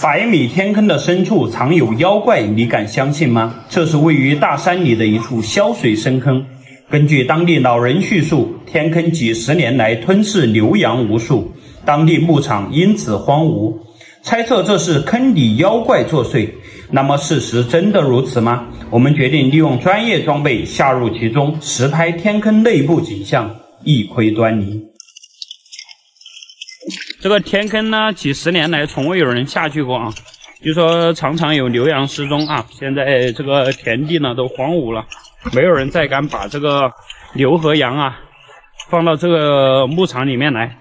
100米天坑的深处藏有妖怪，你敢相信吗？这是位于大山里的一处消水深坑。根据当地老人叙述，天坑几十年来吞噬牛羊无数，当地牧场因此荒芜。猜测这是坑里妖怪作祟。那么事实真的如此吗？我们决定利用专业装备下入其中，实拍天坑内部景象，一窥端倪。这个天坑呢，几十年来从未有人下去过啊，据说常常有牛羊失踪啊。现在这个田地呢都荒芜了，没有人再敢把这个牛和羊啊放到这个牧场里面来。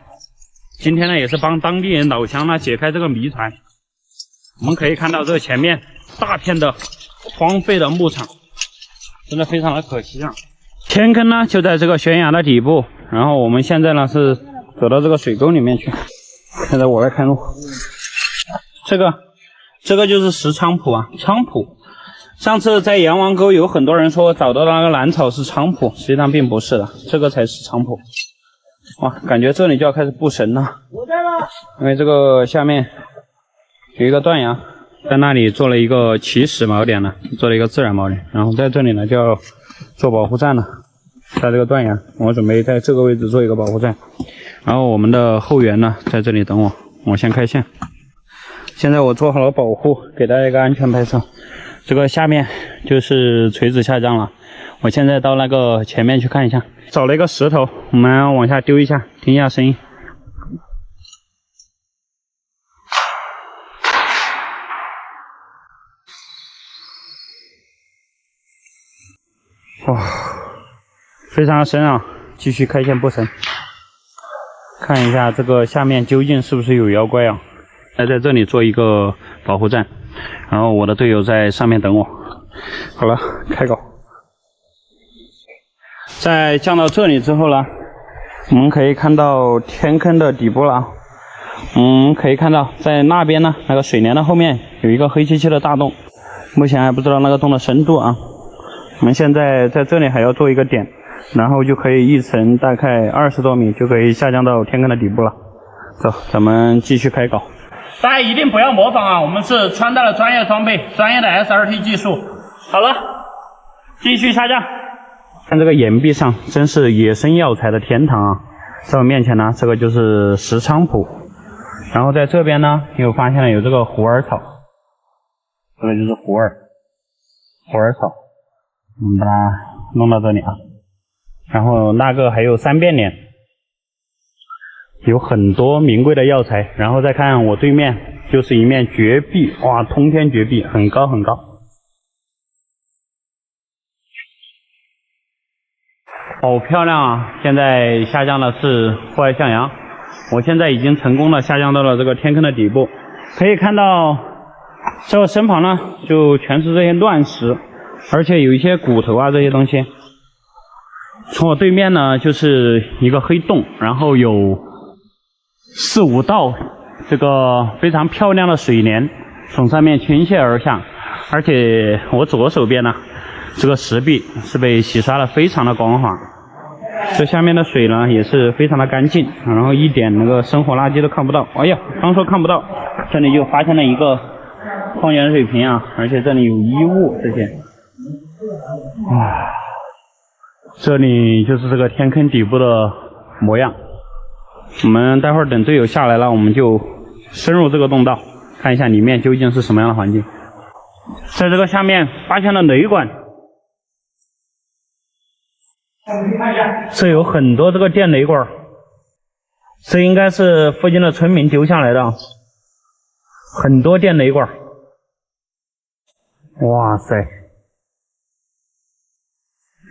今天呢也是帮当地人老乡呢解开这个谜团。我们可以看到这前面大片的荒废的牧场，真的非常的可惜啊。天坑呢就在这个悬崖的底部，然后我们现在呢是走到这个水沟里面去。现在我来看路，这个就是石菖蒲啊，菖蒲。上次在阎王沟有很多人说找到那个蓝草是菖蒲，实际上并不是的，这个才是菖蒲。哇，感觉这里就要开始布神了。我在了。因为这个下面有一个断崖，在那里做了一个起始锚点呢，做了一个自然锚点，然后在这里呢就要做保护站了。在这个断崖，我准备在这个位置做一个保护站。然后我们的后援呢在这里等我，我先开线。现在我做好了保护，给大家一个安全拍摄。这个下面就是垂直下降了，我现在到那个前面去看一下。找了一个石头，我们往下丢一下，听一下声音。哇，非常的深啊！继续开线布神。看一下这个下面究竟是不是有妖怪啊？在这里做一个保护站，然后我的队友在上面等我。好了，开搞。在降到这里之后呢，我们可以看到天坑的底部了。可以看到在那边呢，那个水帘的后面有一个黑漆漆的大洞，目前还不知道那个洞的深度啊。我们现在在这里还要做一个点。然后就可以一层大概20多米就可以下降到天坑的底部了。走，咱们继续开搞。大家一定不要模仿啊，我们是穿戴了专业装备，专业的 SRT 技术。好了，继续下降。看这个岩壁上，真是野生药材的天堂啊！在我面前呢，这个就是石菖蒲，然后在这边呢，又发现了有这个虎耳草，这个就是虎耳草。我们把它弄到这里啊。然后那个还有3变莲，有很多名贵的药材。然后再看我对面就是一面绝壁，哇，通天绝壁，很高很高，好漂亮啊！现在下降的是户外向阳，我现在已经成功的下降到了这个天坑的底部。可以看到这个身旁呢就全是这些乱石，而且有一些骨头啊这些东西。从我对面呢就是一个黑洞，然后有4、5道这个非常漂亮的水帘从上面倾泻而下，而且我左手边呢这个石壁是被洗刷的非常的光滑，这下面的水呢也是非常的干净，然后一点那个生活垃圾都看不到。哎呀，刚说看不到，这里就发现了一个矿泉水瓶啊，而且这里有衣物这些。这里就是这个天坑底部的模样。我们待会儿等队友下来了，我们就深入这个洞道，看一下里面究竟是什么样的环境。在这个下面发现了雷管，这有很多这个电雷管，这应该是附近的村民丢下来的，很多电雷管。哇塞！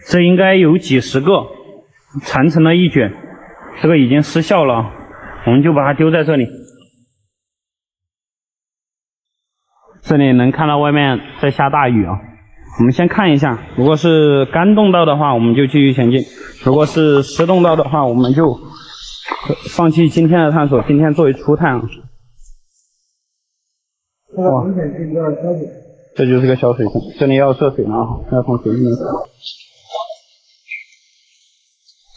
这应该有几10个，缠成了一卷，这个已经失效了，我们就把它丢在这里。这里能看到外面在下大雨啊，我们先看一下，如果是干洞道的话，我们就继续前进；如果是湿洞道的话，我们就放弃今天的探索，今天作为初探啊。哇，这就是个小水坑，这里要涉水了啊，要从水里面走。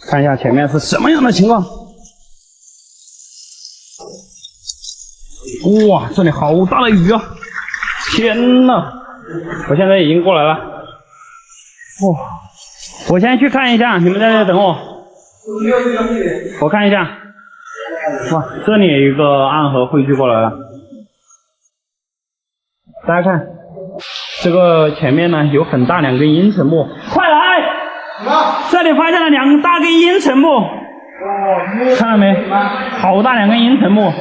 看一下前面是什么样的情况。哇，这里好大的鱼啊！天呐，我现在已经过来了。哇，我先去看一下，你们在这等我。我看一下。哇，这里有一个暗河汇聚过来了。大家看，这个前面呢有很大2根阴沉木，快来！这里发现了2大根阴沉木。看到没？好大2根阴沉木，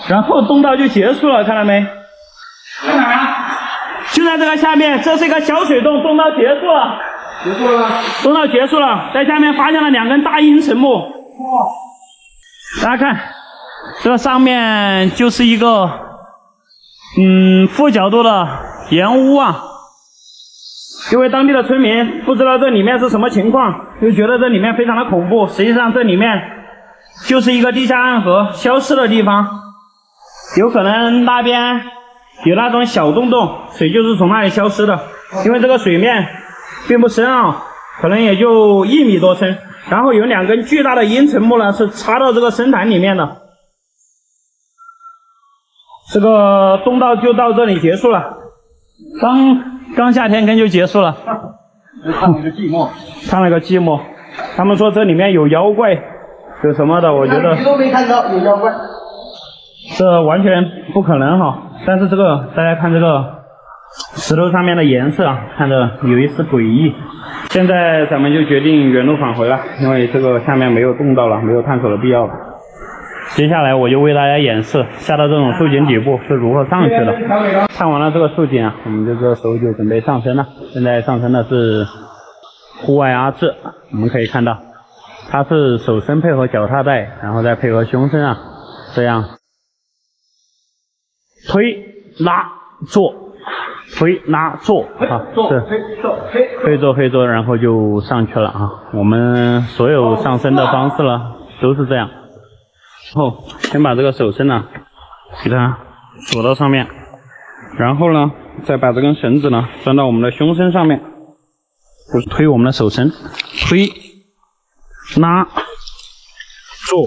然后洞道就结束了，看到没？在哪啊？就在这个下面，这是一个小水洞，洞道结束了。结束了。洞道结束了，在下面发现了2根大阴沉木。哇！大家看，这个上面就是一个负角度的岩屋啊。因为当地的村民不知道这里面是什么情况，就觉得这里面非常的恐怖。实际上这里面就是一个地下暗河消失的地方，有可能那边有那种小洞洞，水就是从那里消失的。因为这个水面并不深啊，可能也就1米多深。然后有2根巨大的阴沉木呢，是插到这个深潭里面的。这个洞道就到这里结束了。刚下天坑就结束了。看了个寂寞。看了个寂寞。他们说这里面有妖怪，有什么的，我觉得。都没看到有妖怪。这完全不可能哈。但是这个大家看这个石头上面的颜色啊，看着有一丝诡异。现在咱们就决定原路返回了，因为这个下面没有洞道了，没有探索的必要了。接下来我就为大家演示下到这种竖井底部是如何上去的。看完了这个竖井啊，我们就这时候就准备上升了。现在上升的是户外阿智，我们可以看到，它是手伸配合脚踏带，然后再配合胸伸啊，这样推拉做。推拉做啊，是推做，然后就上去了啊。我们所有上升的方式呢都是这样。然后先把这个手伸呢给它锁到上面，然后呢再把这根绳子呢拴到我们的胸身上面，就是推我们的手伸，推拉做。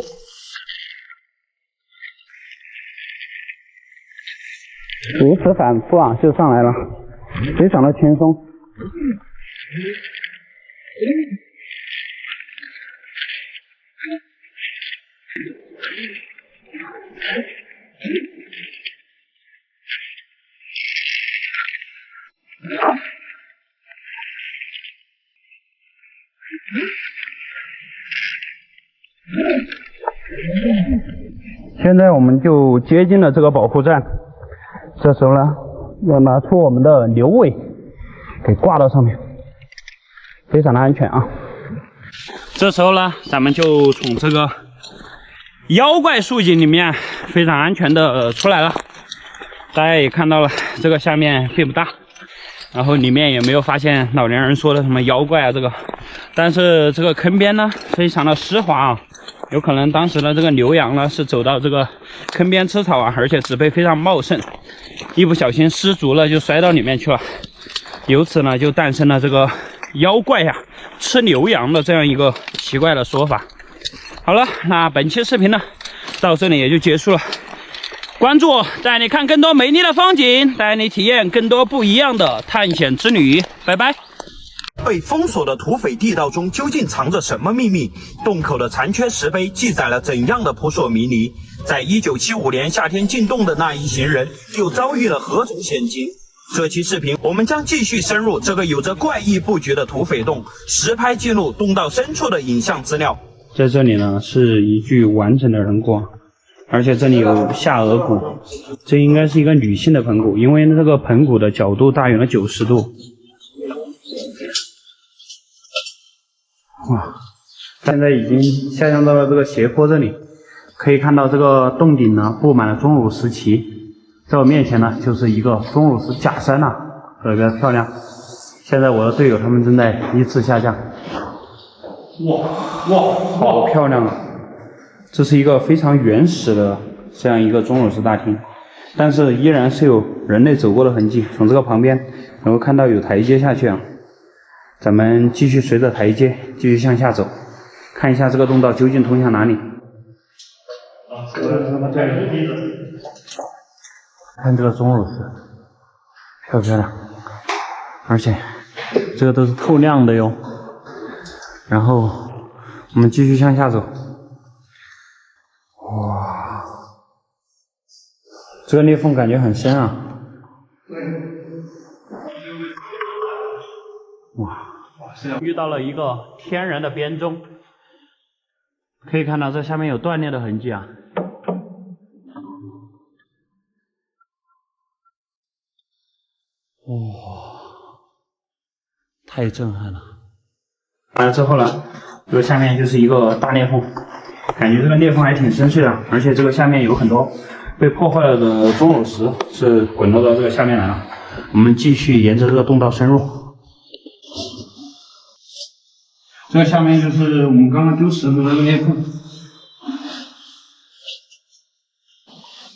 如此反复啊，就上来了，非常的轻松。现在我们就接近了这个保护站。这时候呢，要拿出我们的牛尾，给挂到上面，非常的安全啊。这时候呢，咱们就从这个妖怪竖井里面非常安全的出来了。大家也看到了，这个下面并不大，然后里面也没有发现老年人说的什么妖怪啊这个，但是这个坑边呢非常的湿滑啊。有可能当时的这个牛羊呢是走到这个坑边吃草啊，而且植被非常茂盛，一不小心失足了就摔到里面去了，由此呢就诞生了这个妖怪呀吃牛羊的这样一个奇怪的说法。好了，那本期视频呢到这里也就结束了。关注我，带你看更多美丽的风景，带你体验更多不一样的探险之旅。拜拜。被封锁的土匪地道中究竟藏着什么秘密？洞口的残缺石碑记载了怎样的扑朔迷离？在1975年夏天进洞的那一行人又遭遇了何种险境？这期视频我们将继续深入这个有着怪异布局的土匪洞，实拍记录洞道深处的影像资料。在这里呢是一具完整的人骨，而且这里有下颌骨，这应该是一个女性的盆骨，因为这个盆骨的角度大于了90度。哇，现在已经下降到了这个斜坡这里，可以看到这个洞顶呢布满了钟乳石旗，在我面前呢就是一个钟乳石假山呐，特别漂亮。现在我的队友他们正在依次下降。哇，好漂亮啊！这是一个非常原始的这样一个钟乳石大厅，但是依然是有人类走过的痕迹。从这个旁边能够看到有台阶下去啊。咱们继续随着台阶继续向下走，看一下这个洞道究竟通向哪里。看这个钟乳石，漂不漂亮？而且这个都是透亮的哟。然后我们继续向下走。哇，这个裂缝感觉很深啊。哇，遇到了一个天然的编钟，可以看到这下面有断裂的痕迹啊。哇，太震撼了！完了之后呢，这个下面就是一个大裂缝，感觉这个裂缝还挺深邃的，而且这个下面有很多被破坏了的钟乳石是滚落到这个下面来了。我们继续沿着这个洞道深入。这个下面就是我们刚刚丢石头的那个裂缝。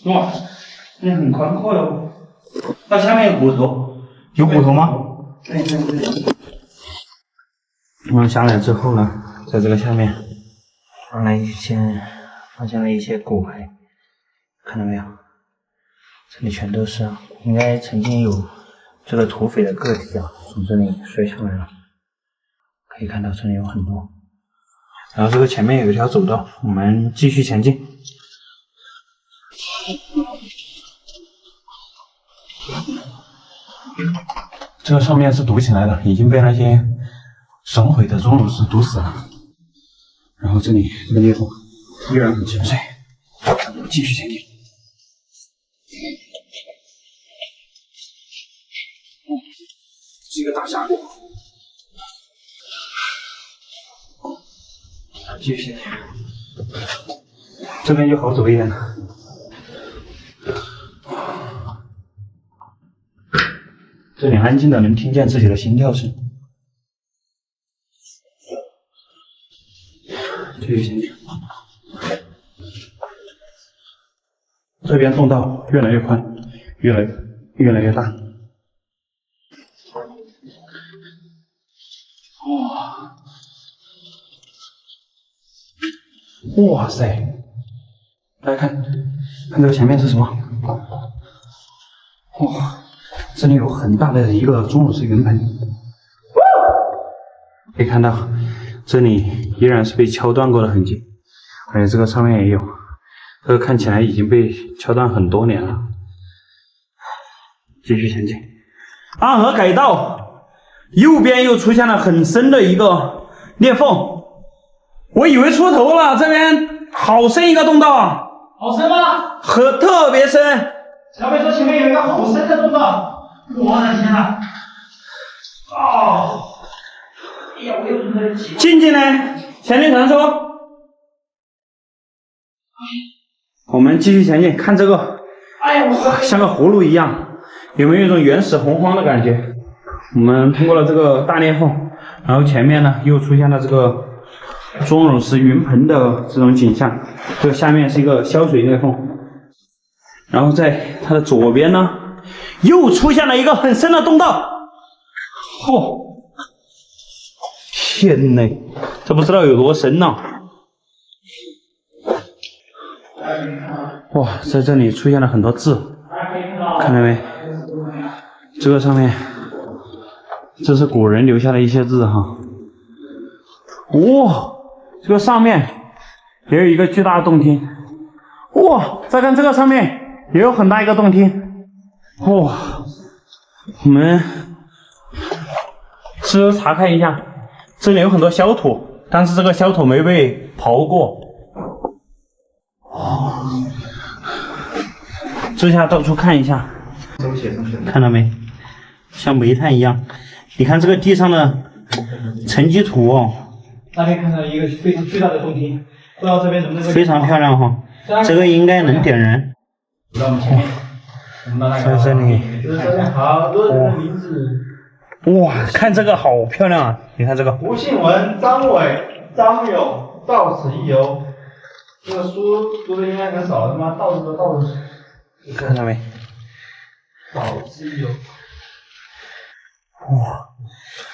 哇，这里很宽阔哟。那下面有骨头。有骨头吗？对。我们下来之后呢，在这个下面发现了一些骨骸，看到没有？这里全都是，应该曾经有这个土匪的个体啊，从这里摔下来了。可以看到这里有很多。然后这个前面有一条走道，我们继续前进。这个上面是堵起来的，已经被那些损毁的钟乳石堵死了。然后这里这个裂缝依然很深邃，继续前进。是一个大峡谷，继续前进。这边就好走一点了。这里安静的能听见自己的心跳声。继续前进。这边洞道越来越宽，越来越大。哇塞！大家看这个前面是什么？哇！这里有很大的一个钟乳石圆盆，可以看到这里依然是被敲断过的痕迹，而且这个上面也有，这个看起来已经被敲断很多年了。继续前进，暗河改道，右边又出现了很深的一个裂缝，我以为出头了，这边好深一个洞道啊！好深吗？特别深。小北说前面有一个好深的洞道。我的天呐！哦！哎呀，我又很得急。静静呢？前进传说。我们继续前进，看这个，哎呀，像个葫芦一样，有没有一种原始洪荒的感觉？我们通过了这个大裂缝，然后前面呢又出现了这个钟乳石云盆的这种景象，这个下面是一个消水裂缝，然后在它的左边呢。又出现了一个很深的洞道，天哪，这不知道有多深呢！哇，在这里出现了很多字，看到没？这个上面，这是古人留下的一些字哈。哇，这个上面也有一个巨大的洞厅。哇，再看这个上面也有很大一个洞厅。哇，我们是查看一下，这里有很多小土，但是这个小土没被刨过。这下到处看一下，看到没？像煤炭一样。你看这个地上的沉积土哦，那边看到一个非常巨大的洞厅，不知道这边能不能非常漂亮哈，这个应该能点燃。在这里，好多人的名字。哇，看这个好漂亮啊！你看这个。吴信文、张伟、张友，到此一游。这个书读的应该很少，他妈到处都到处。你看到没？到此一游。哇，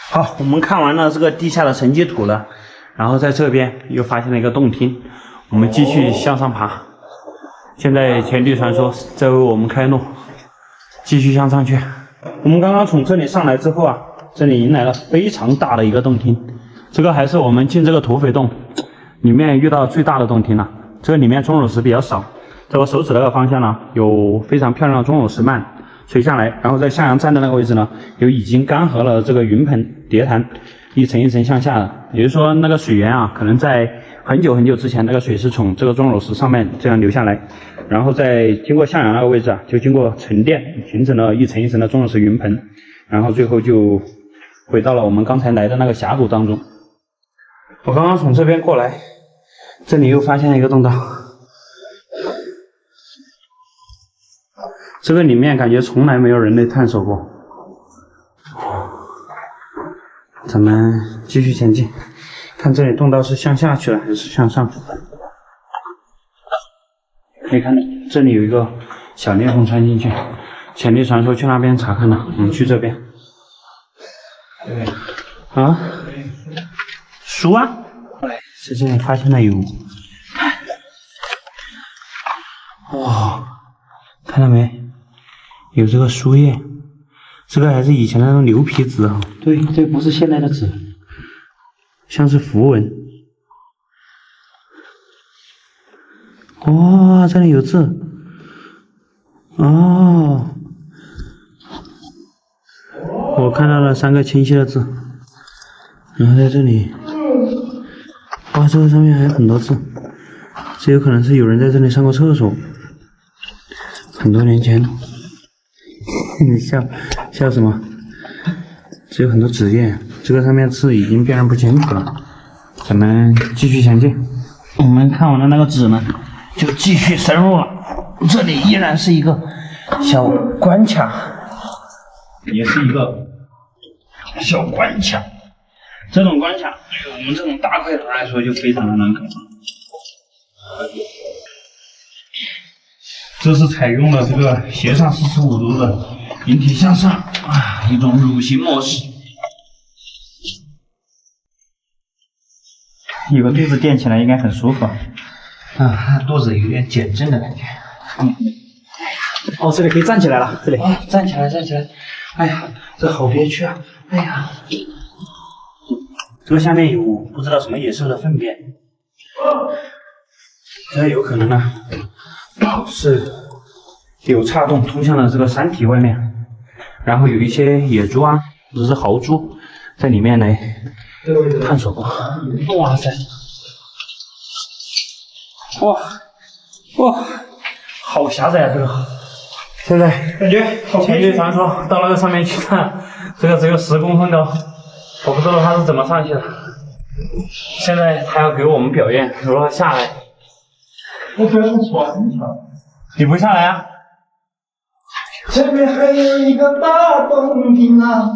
好，我们看完了这个地下的沉积土了，然后在这边又发现了一个洞厅，我们继续向上爬。现在前地传说在为我们开路。继续向上去。我们刚刚从这里上来之后啊，这里迎来了非常大的一个洞厅，这个还是我们进这个土匪洞里面遇到最大的洞厅了。这个里面钟乳石比较少，在我手指那个方向呢，有非常漂亮的钟乳石幔垂下来，然后在向阳站的那个位置呢，有已经干涸了这个云盆叠潭，一层一层向下的。也就是说，那个水源啊，可能在很久很久之前，那个水是从这个钟乳石上面这样流下来，然后再经过向阳那个位置啊，就经过沉淀，形成了一层一层的钟乳石云盆，然后最后就回到了我们刚才来的那个峡谷当中。我刚刚从这边过来，这里又发现了一个洞道，这个里面感觉从来没有人类探索过。咱们继续前进，看这里洞道是向下去了还是向上。可以看到这里有一个小裂缝穿进去，潜力传说去那边查看了，我们去这边。啊？书啊？在这里发现了有，哇，看到没？有这个书页，这个还是以前那种牛皮纸啊。对，这不是现在的纸，像是符文。哇，这里有字。哦，我看到了3个清晰的字，然后在这里。哇，这个上面还有很多字，这有可能是有人在这里上过厕所，很多年前。你笑什么？只有很多纸页，这个上面字已经辨认不清楚了。咱们继续前进。我们看完了那个纸呢，就继续深入了。这里依然是一个小关卡，也是一个小关卡。这种关卡对于我们这种大块头来说就非常的难搞。这是采用了这个斜上45度的引体向上啊，一种蠕行模式。有个肚子垫起来应该很舒服啊，肚子有点减震的感觉。哦，这里可以站起来了，这里啊，站起来。哎呀，这好憋屈啊！哎呀。这个下面有不知道什么野兽的粪便，这有可能呢是有岔洞通向了这个山体外面，然后有一些野猪啊或者是豪猪在里面来探索过。哇塞，哇，好狭窄啊！这个现在感觉前去传说到那个上面去看，这个只有10公分高。我不知道他是怎么上去的，现在他要给我们表演如何下来。我觉得船你不下来啊？前面还有一个大洞庭啊！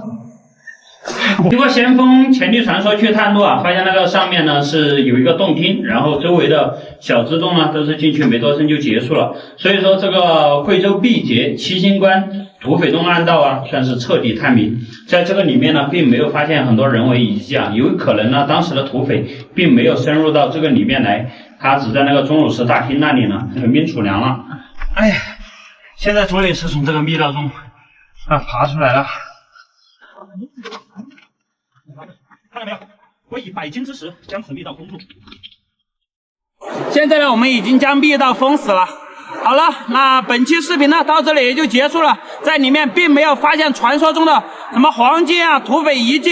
经过先锋潜力传说去探路啊，发现那个上面呢是有一个洞厅，然后周围的小支洞呢都是进去没多深就结束了。所以说这个贵州毕节七星关土匪洞暗道啊，算是彻底探明。在这个里面呢，并没有发现很多人为遗迹啊，有可能呢，当时的土匪并没有深入到这个里面来，他只在那个钟乳石大厅那里呢屯兵储粮了。哎呀，现在终于是从这个密道中爬出来了。看到没有？我以100斤之石将此密道封住。现在呢，我们已经将密道封死了。好了，那本期视频呢到这里也就结束了。在里面并没有发现传说中的什么黄金啊、土匪遗迹，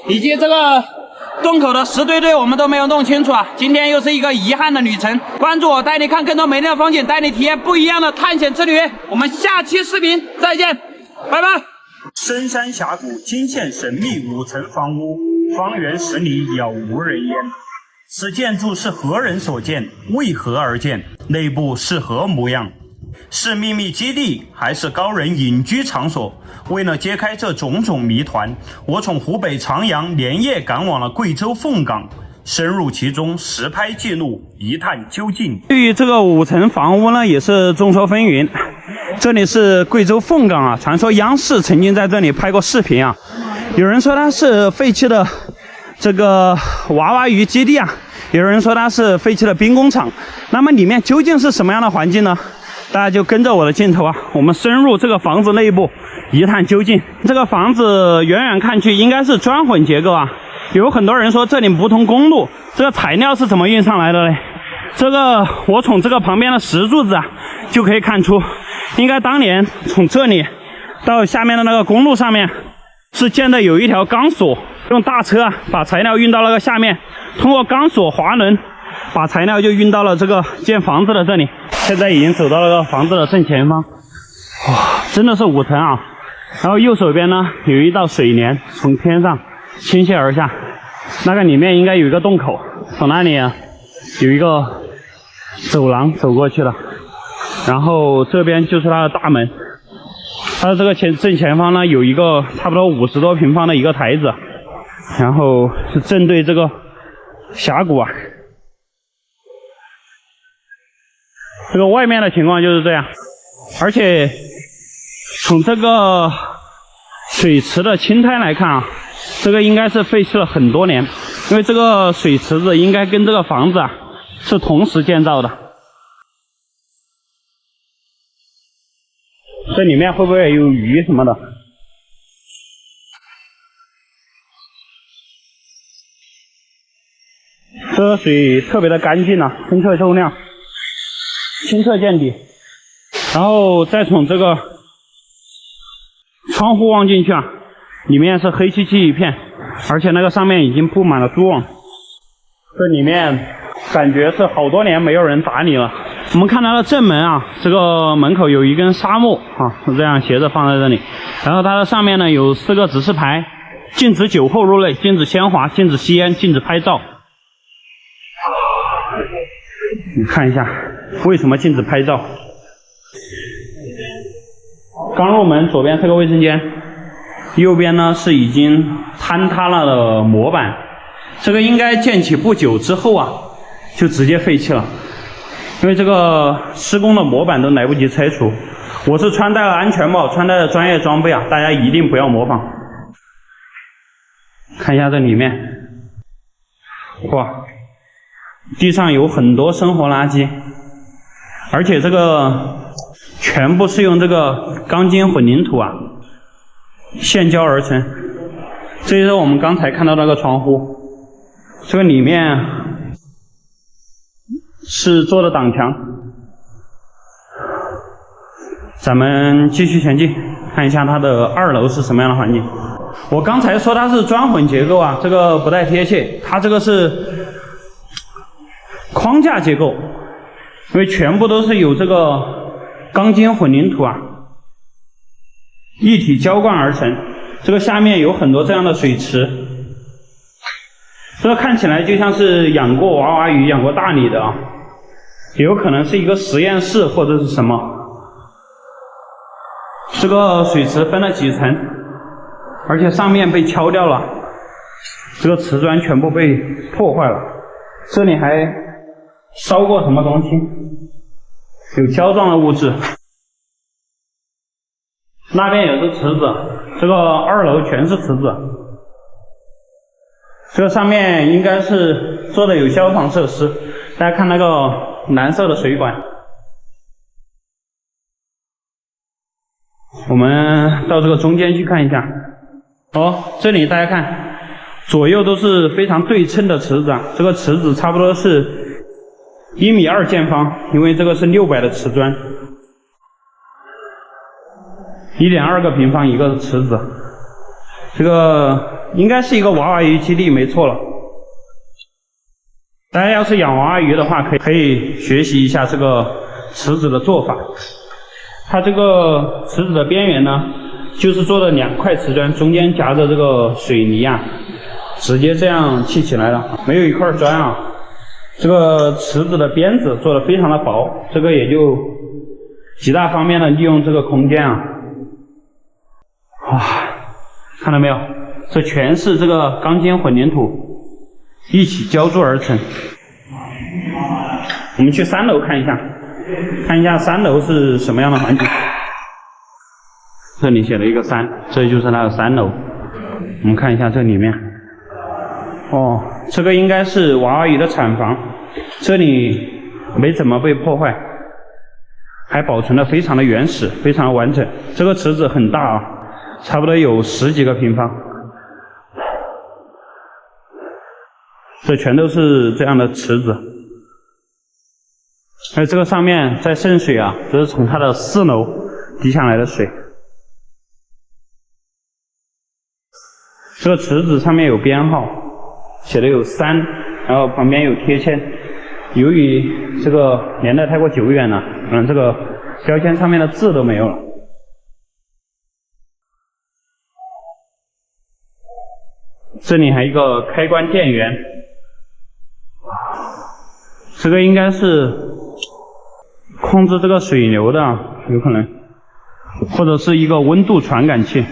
以及这个洞口的石堆堆，我们都没有弄清楚啊。今天又是一个遗憾的旅程。关注我，带你看更多美丽的风景，带你体验不一样的探险之旅。我们下期视频再见，拜拜。深山峡谷惊现神秘5层房屋，方圆10里杳无人烟。此建筑是何人所建？为何而建？内部是何模样？是秘密基地还是高人隐居场所？为了揭开这种种谜团，我从湖北长阳连夜赶往了贵州凤岗，深入其中实拍记录，一探究竟。对于这个5层房屋呢，也是众说纷纭。这里是贵州凤岗啊，传说央视曾经在这里拍过视频啊。有人说它是废弃的这个娃娃鱼基地啊，有人说它是废弃的兵工厂。那么里面究竟是什么样的环境呢？大家就跟着我的镜头啊，我们深入这个房子内部一探究竟。这个房子远远看去应该是砖混结构啊，有很多人说这里不通公路，这个材料是怎么运上来的嘞？这个我从这个旁边的石柱子啊就可以看出，应该当年从这里到下面的那个公路上面是建的有一条钢索，用大车啊把材料运到那个下面，通过钢索滑轮把材料就运到了这个建房子的这里。现在已经走到了这个房子的正前方，哇，真的是5层啊！然后右手边呢有一道水帘从天上倾泻而下，那个里面应该有一个洞口，从那里啊有一个走廊走过去了，然后这边就是它的大门。它的这个正前方呢有一个差不多50多平方的一个台子，然后是正对这个峡谷啊。这个外面的情况就是这样，而且从这个水池的青苔来看啊，这个应该是废弃了很多年，因为这个水池子应该跟这个房子啊是同时建造的。这里面会不会有鱼什么的？这个水特别的干净啊，清澈透亮，清澈见底。然后再从这个窗户望进去啊，里面是黑漆漆一片，而且那个上面已经布满了蛛网。这里面感觉是好多年没有人打理了。我们看它的正门啊，这个门口有一根纱木啊，是这样斜着放在这里。然后它的上面呢有4个指示牌：禁止酒后入内，禁止鲜花，禁止吸烟，禁止拍照。你看一下，为什么禁止拍照？刚入门，左边是个卫生间，右边呢是已经坍塌了的模板。这个应该建起不久之后啊，就直接废弃了。因为这个施工的模板都来不及拆除。我是穿戴了安全帽，穿戴了专业装备啊，大家一定不要模仿。看一下这里面，哇，地上有很多生活垃圾，而且这个全部是用这个钢筋混凝土啊现浇而成。这就是我们刚才看到那个窗户，这个里面是做的挡墙。咱们继续前进，看一下它的2楼是什么样的环境。我刚才说它是砖混结构啊，这个不太贴切，它这个是框架结构，因为全部都是有这个钢筋混凝土啊一体浇灌而成。这个下面有很多这样的水池，这个看起来就像是养过娃娃鱼、养过大鲤的啊，也有可能是一个实验室或者是什么。这个水池分了几层，而且上面被敲掉了，这个瓷砖全部被破坏了。这里还烧过什么东西，有胶状的物质。那边也是池子，这个2楼全是池子。这个上面应该是做的有消防设施，大家看那个蓝色的水管。我们到这个中间去看一下。哦，这里大家看，左右都是非常对称的池子啊。这个池子差不多是1.2米见方，因为这个是600的瓷砖，1.2个平方一个池子。这个应该是一个娃娃鱼基地，没错了。大家要是养娃娃鱼的话，可以学习一下这个池子的做法。它这个池子的边缘呢，就是做的2块瓷砖，中间夹着这个水泥啊，直接这样砌起来了，没有一块砖啊。这个池子的边子做的非常的薄，这个也就极大方面的利用这个空间啊。哇，看到没有？这全是这个钢筋混凝土一起浇筑而成。我们去3楼看一下，看一下3楼是什么样的环境。这里写了一个3，这就是那个3楼。我们看一下这里面。哦，这个应该是娃娃鱼的产房，这里没怎么被破坏，还保存的非常的原始，非常的完整。这个池子很大啊，差不多有10几个平方。这全都是这样的池子。还有这个上面在渗水啊，这是从它的4楼滴下来的水。这个池子上面有编号，写的有3，然后旁边有贴签。由于这个年代太过久远了，这个标签上面的字都没有了。这里还有一个开关电源，这个应该是控制这个水流的，有可能，或者是一个温度传感器。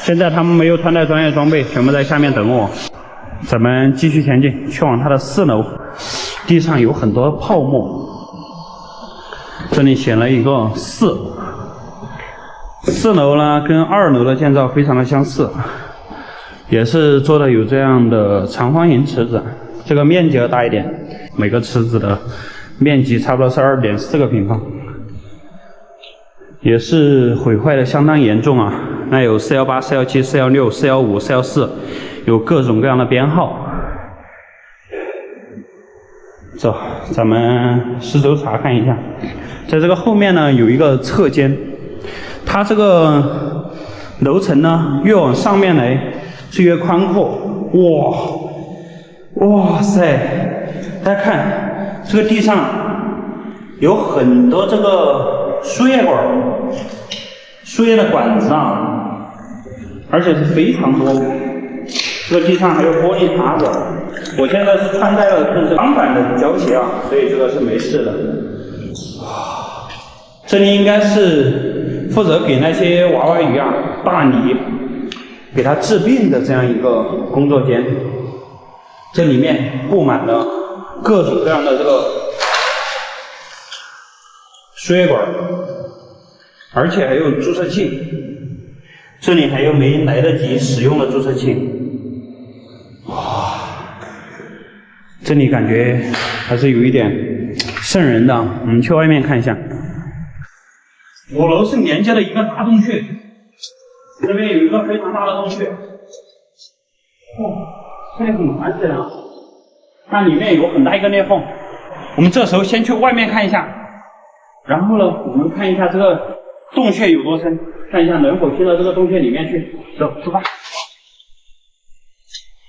现在他们没有穿戴专业装备，全部在下面等我。咱们继续前进，去往它的4楼。地上有很多泡沫，这里写了一个4。4楼呢跟2楼的建造非常的相似，也是做的有这样的长方形池子，这个面积要大一点，每个池子的面积差不多是2.4个平方，也是毁坏的相当严重啊。那有418、417、416、415、414，有各种各样的编号。走，咱们四周查看一下。在这个后面呢，有一个侧间，它这个楼层呢，越往上面来是越宽阔。哇塞！大家看，这个地上有很多这个输液管，输液的管子啊，而且是非常多。这个地上还有玻璃碴子。我现在是穿戴了是钢板的胶鞋啊，所以这个是没事的。这里应该是负责给那些娃娃鱼啊、大鲵给它治病的这样一个工作间。这里面布满了各种各样的这个输液管，而且还有注射器。这里还有没来得及使用的注射器。这里感觉还是有一点瘆人的，我们去外面看一下。5楼是连接的一个大洞穴，这边有一个非常大的洞穴。这里很完整啊，那里面有很大一个裂缝。我们这时候先去外面看一下，然后呢，我们看一下这个洞穴有多深，看一下能否进到这个洞穴里面去。走，出发！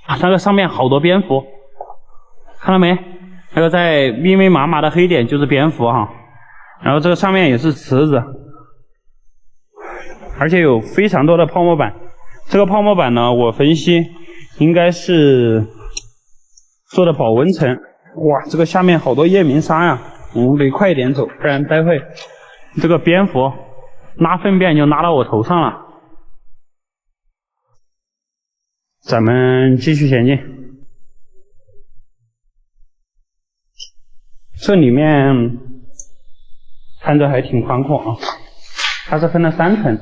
啊，那个上面好多蝙蝠。看到没？那个在密密麻麻的黑点就是蝙蝠哈，然后这个上面也是池子，而且有非常多的泡沫板。这个泡沫板呢，我分析应该是做的保温层。哇，这个下面好多夜明砂呀，我们得快一点走，不然待会这个蝙蝠拉粪便就拉到我头上了。咱们继续前进。这里面看着还挺宽阔啊，它是分了3层，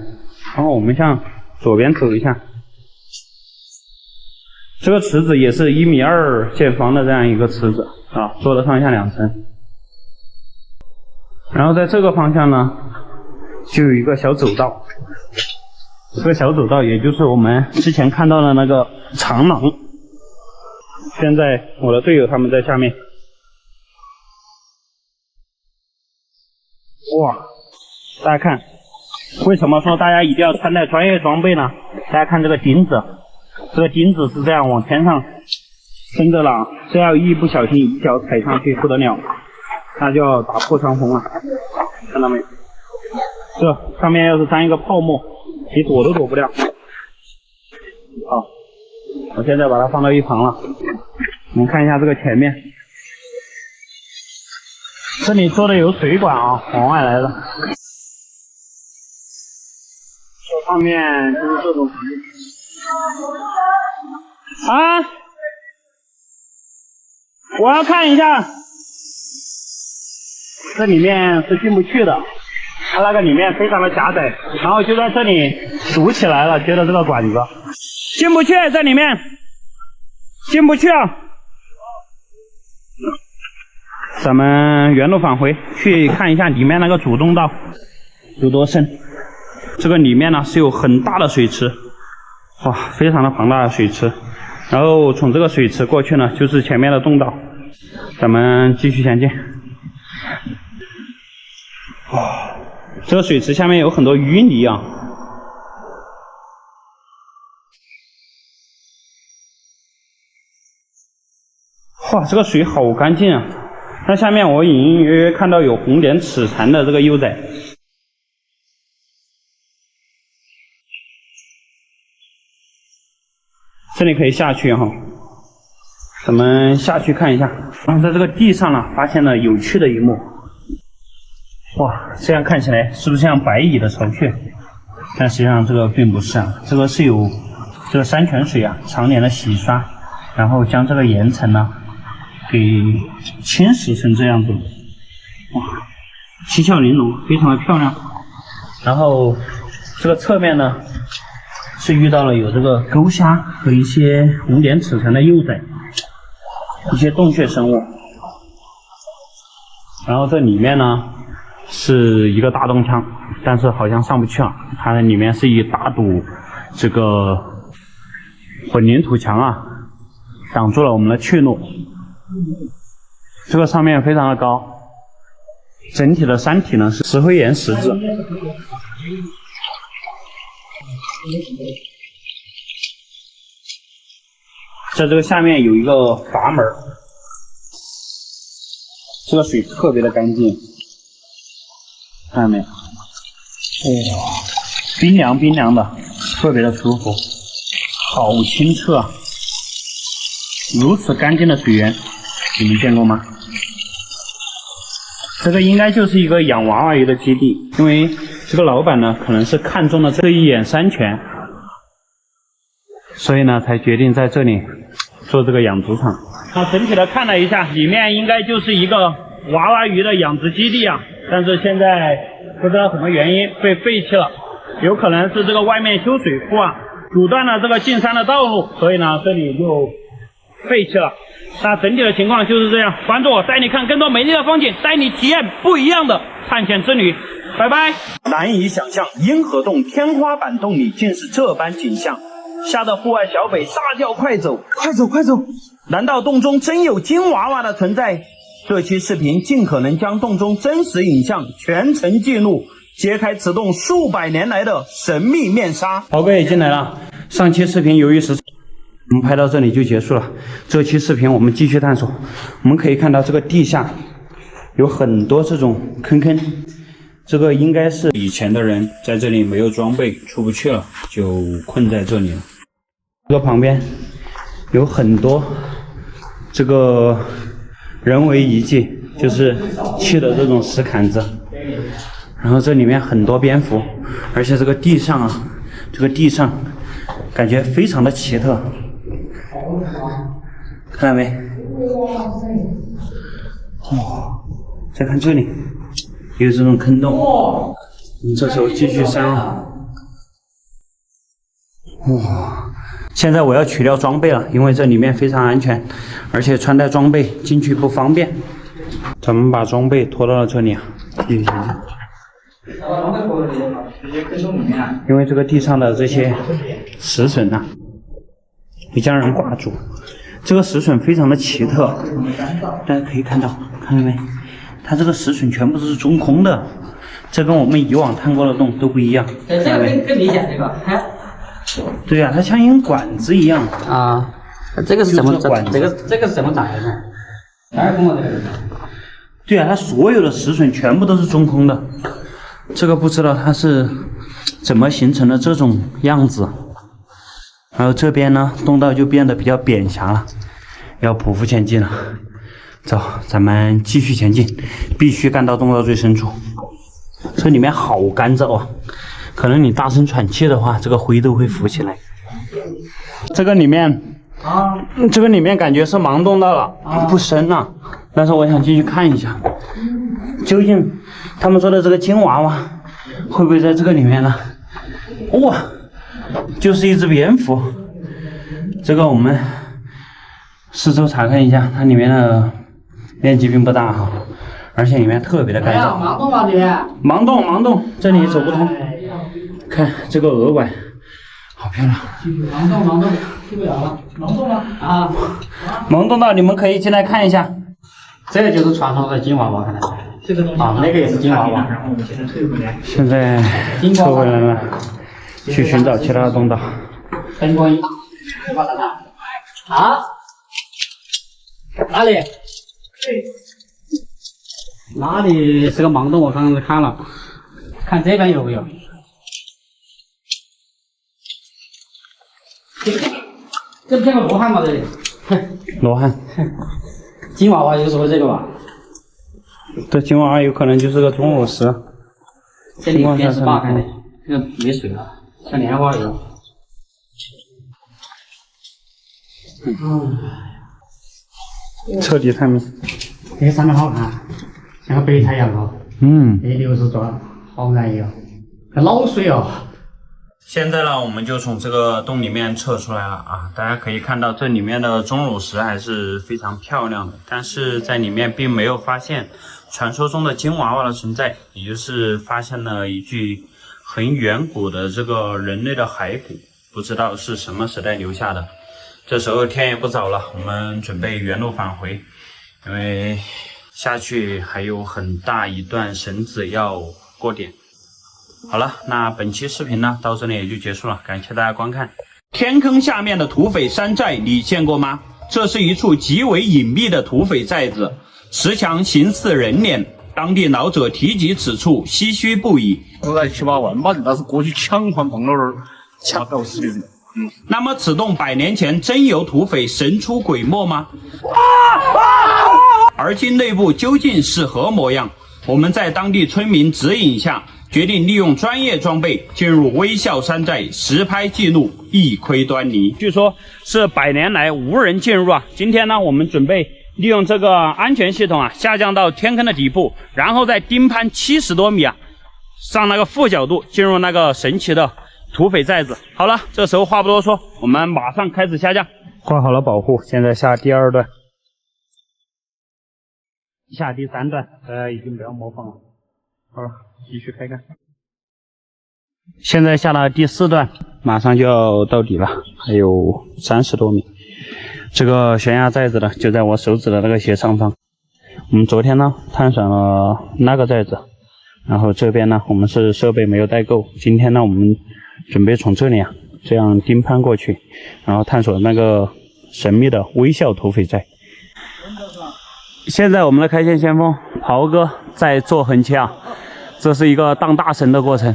然后我们向左边走一下。这个池子也是1.2米见方的这样一个池子啊，做了上下2层。然后在这个方向呢，就有一个小走道，这个小走道也就是我们之前看到的那个长廊。现在我的队友他们在下面。哇，大家看，为什么说大家一定要穿戴专业装备呢？大家看这个钉子，这个钉子是这样往天上伸着了，这要一不小心一脚踩上去不得了，那就要打破伤风了。看到没？这上面要是沾一个泡沫，你躲都躲不了。好，我现在把它放到一旁了。我们看一下这个前面。这里做的有水管啊，往外来的。这上面就是这种啊，我要看一下，这里面是进不去的，它那个里面非常的狭窄，然后就在这里堵起来了，接着这个管子进不去，在里面进不去啊。咱们原路返回，去看一下里面那个主洞道有多深。这个里面呢是有很大的水池，哇，非常的庞大的水池。然后从这个水池过去呢，就是前面的洞道。咱们继续前进。哇，这个水池下面有很多淤泥啊。哇，这个水好干净啊！那下面我隐隐约约看到有红点齿蟾的这个幼崽。这里可以下去哈，咱们下去看一下。然后在这个地上呢，发现了有趣的一幕。哇，这样看起来是不是像白蚁的巢穴？但实际上这个并不是啊，这个是有这个山泉水啊，常年的洗刷，然后将这个岩层呢给侵蚀成这样子。哇，七窍玲珑，非常的漂亮。然后这个侧面呢，是遇到了有这个钩虾和一些红点齿蟾的幼崽，一些洞穴生物。然后这里面呢是一个大洞腔，但是好像上不去了，它里面是一大堵这个混凝土墙啊，挡住了我们的去路。这个上面非常的高，整体的山体呢是石灰岩石质。在这个下面有一个阀门，这个水特别的干净，看到没？哇，冰凉冰凉的，特别的舒服，好清澈啊！如此干净的水源，你们见过吗？这个应该就是一个养娃娃鱼的基地，因为这个老板呢，可能是看中了这一眼山泉，所以呢，才决定在这里做这个养殖场。那整体的看了一下，里面应该就是一个娃娃鱼的养殖基地啊，但是现在不知道什么原因被废弃了，有可能是这个外面修水库啊，阻断了这个进山的道路，所以呢，这里就废弃了。那整体的情况就是这样，关注我，带你看更多美丽的风景，带你体验不一样的探险之旅。拜拜！难以想象，阴河洞天花板洞里竟是这般景象，吓得户外小北大叫：“快走，快走，快走！”难道洞中真有金娃娃的存在？这期视频尽可能将洞中真实影像全程记录，揭开此洞数百年来的神秘面纱。宝贝进来了，上期视频由于时长，我们拍到这里就结束了。这期视频我们继续探索，我们可以看到这个地下有很多这种坑，这个应该是以前的人在这里没有装备出不去了，就困在这里了。这个旁边有很多这个人为遗迹，就是砌的这种石坎子，然后这里面很多蝙蝠，而且这个地上啊，这个地上感觉非常的奇特，看到没？哇，再看这里也有这种坑洞，我们这时候继续深入。哇！现在我要取掉装备了，因为这里面非常安全，而且穿戴装备进去不方便。咱们把装备拖到了这里啊，继续前进。因为这个地上的这些石笋啊，会将人挂住。这个石笋非常的奇特，大家可以看到，看到没？它这个石笋全部都是中空的，这跟我们以往探过的洞都不一样。这个更明显，这个。对呀、它像一根管子一样啊。这个是怎么管子？这个是怎么打的呢？哪儿空的这个？对啊，它所有的石笋全部都是中空的，这个不知道它是怎么形成的这种样子。然后这边呢，洞道就变得比较扁狭了，要匍匐前进了。走，咱们继续前进，必须干到洞道最深处。这里面好干燥啊，可能你大声喘气的话，这个灰都会浮起来。这个里面感觉是盲洞道了，不深啊，但是我想进去看一下，究竟他们说的这个金娃娃会不会在这个里面呢？哇，就是一只蝙蝠。这个我们四周查看一下，它里面的面积并不大哈，而且里面特别的干燥。盲洞吗？这边？盲洞，这里走不通。看这个鹅管，好漂亮。盲洞，去不了了。盲洞吗？啊，盲洞道，你们可以进来看一下。这个就是传说的金娃娃，看来。这个东西啊，那个也是金娃娃。然后我们现在退回来。现在撤回来了，去寻找其他的洞道。灯光一打，啊？哪里？哪里是个盲洞？我刚刚看了，看这边有没有？这不像个罗汉吗？这里？罗汉。金娃娃就是说这个吧？这金娃娃有可能就是个钟乳石。这里边是扒开的，这个没水了，像莲花一样。彻底探秘。这个长得好看，像个白菜一样哦。60转，好安逸哦。老水哦。现在呢，我们就从这个洞里面撤出来了啊！大家可以看到，这里面的钟乳石还是非常漂亮的，但是在里面并没有发现传说中的金娃娃的存在，也就是发现了一具很远古的这个人类的骸骨，不知道是什么时代留下的。这时候天也不早了，我们准备原路返回，因为下去还有很大一段绳子要过点。好了，那本期视频呢到这里也就结束了，感谢大家观看。天坑下面的土匪山寨你见过吗？这是一处极为隐秘的土匪寨子，石墙形似人脸，当地老者提及此处唏嘘不已。都在7、8万把人，但是过去抢环碰到那儿，抢到死的人。那么此洞100年前真有土匪神出鬼没吗？而今内部究竟是何模样？我们在当地村民指引下，决定利用专业装备进入微笑山寨实拍记录，一窥端倪。据说是100年来无人进入啊！今天呢，我们准备利用这个安全系统啊，下降到天坑的底部，然后再盯攀70多米啊，上那个负角度进入那个神奇的土匪寨子。好了，这时候话不多说，我们马上开始下降。挂好了保护，现在下第2段，下第3段，大家一定不要模仿了。好了，继续开干。现在下了第4段，马上就要到底了，还有30多米。这个悬崖寨子呢，就在我手指的那个斜上方。我们昨天呢探索了那个寨子，然后这边呢我们是设备没有带够，今天呢我们准备从这里啊这样盯攀过去，然后探索那个神秘的微笑土匪寨。现在我们的开线先锋袍哥在做横切啊，这是一个荡大绳的过程。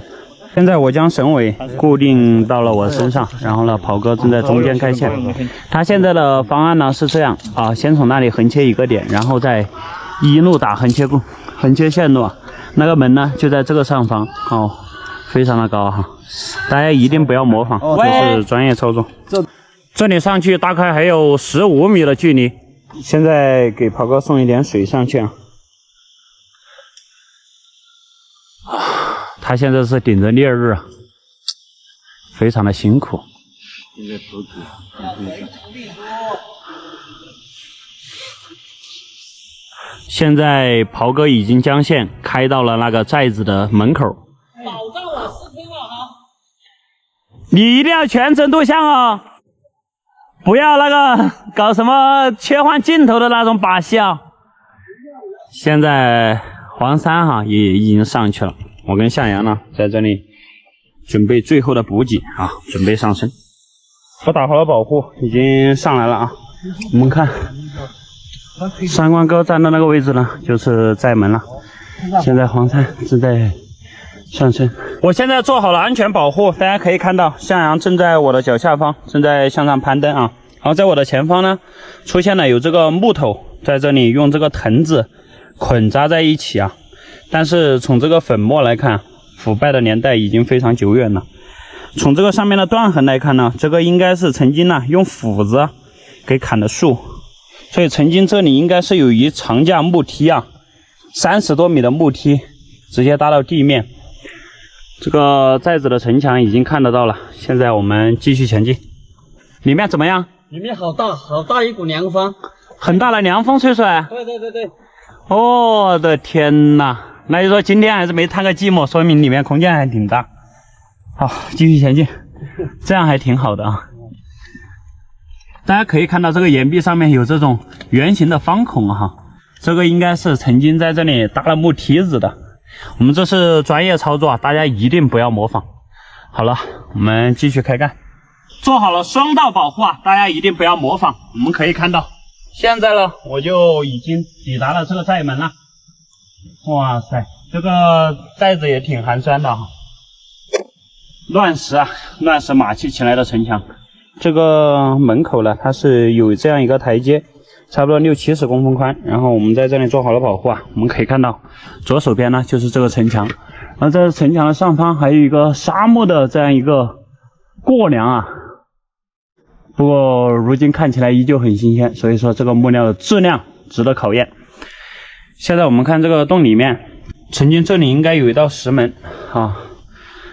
现在我将绳尾固定到了我身上，然后呢，袍哥正在中间开线。他现在的方案呢是这样啊，先从那里横切一个点，然后再一路打横切线路啊。那个门呢就在这个上方哦，非常的高哈，大家一定不要模仿，这是专业操作。这里上去大概还有15米的距离。现在给袍哥送一点水上去啊。他现在是顶着烈日啊，非常的辛苦。现在袍哥已经将线开到了那个寨子的门口。保障我视频了哈。你一定要全程录像哦，不要那个搞什么切换镜头的那种把戏啊。现在黄山哈也已经上去了。我跟向阳呢，在这里准备最后的补给啊，准备上升。我打好了保护，已经上来了啊。我们看，三官哥站的那个位置呢，就是寨门了。现在黄山正在上升。我现在做好了安全保护，大家可以看到，向阳正在我的脚下方，正在向上攀登啊。然后在我的前方呢，出现了有这个木头，在这里用这个藤子捆扎在一起啊。但是从这个粉末来看，腐败的年代已经非常久远了。从这个上面的断痕来看呢，这个应该是曾经呢用斧子给砍的树，所以曾经这里应该是有一长架木梯啊，30多米的木梯直接搭到地面。这个寨子的城墙已经看得到了，现在我们继续前进。里面怎么样？里面好大，好大一股凉风。很大的凉风吹出来。对。我的天哪！那就说今天还是没摊个寂寞，说明里面空间还挺大。好，继续前进，这样还挺好的啊。大家可以看到这个岩壁上面有这种圆形的方孔哈，这个应该是曾经在这里搭了木梯子的。我们这是专业操作，大家一定不要模仿。好了，我们继续开干。做好了双道保护啊，大家一定不要模仿。我们可以看到，现在呢，我就已经抵达了这个寨门了。哇塞，这个寨子也挺寒酸的哈。乱石啊，乱石码砌起来的城墙。这个门口呢，它是有这样一个台阶，差不多60-70公分宽。然后我们在这里做好了保护啊，我们可以看到左手边呢就是这个城墙，然后在城墙的上方还有一个沙漠的这样一个过梁啊。不过如今看起来依旧很新鲜，所以说这个木料的质量值得考验。现在我们看这个洞里面，曾经这里应该有一道石门啊，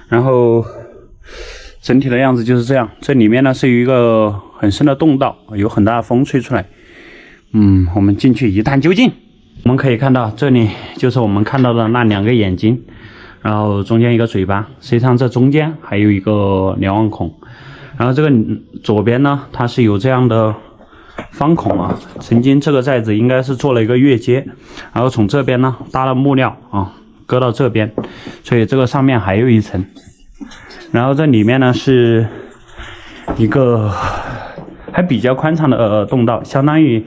然后整体的样子就是这样。这里面呢是有一个很深的洞道，有很大的风吹出来。我们进去一探究竟。我们可以看到这里就是我们看到的那2个眼睛，然后中间一个嘴巴，实际上这中间还有一个瞭望孔。然后这个左边呢，它是有这样的方孔啊，曾经这个寨子应该是做了一个越阶，然后从这边呢搭了木料啊，搁到这边，所以这个上面还有一层。然后这里面呢是一个还比较宽敞的洞道，相当于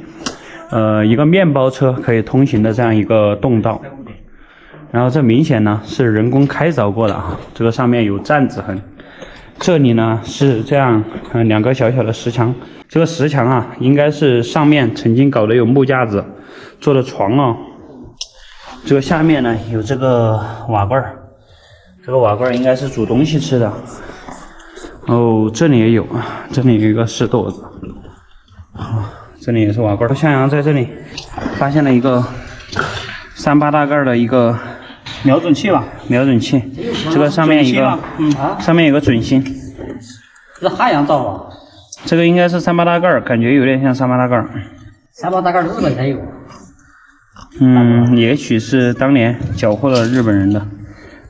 一个面包车可以通行的这样一个洞道。然后这明显呢是人工开凿过的啊，这个上面有战子痕。这里呢是这样2个小小的石墙，这个石墙啊应该是上面曾经搞的有木架子做的床哦。这个下面呢有这个瓦罐，这个瓦罐应该是煮东西吃的。哦，这里也有啊，这里有一个石垛子，这里也是瓦罐。向阳在这里发现了一个38大盖的一个瞄准器吧，瞄准器，这个上面一个，上面有个准星，是汉阳造吧？这个应该是38大盖，感觉有点像38大盖。38大盖日本才有。也许是当年缴获了日本人的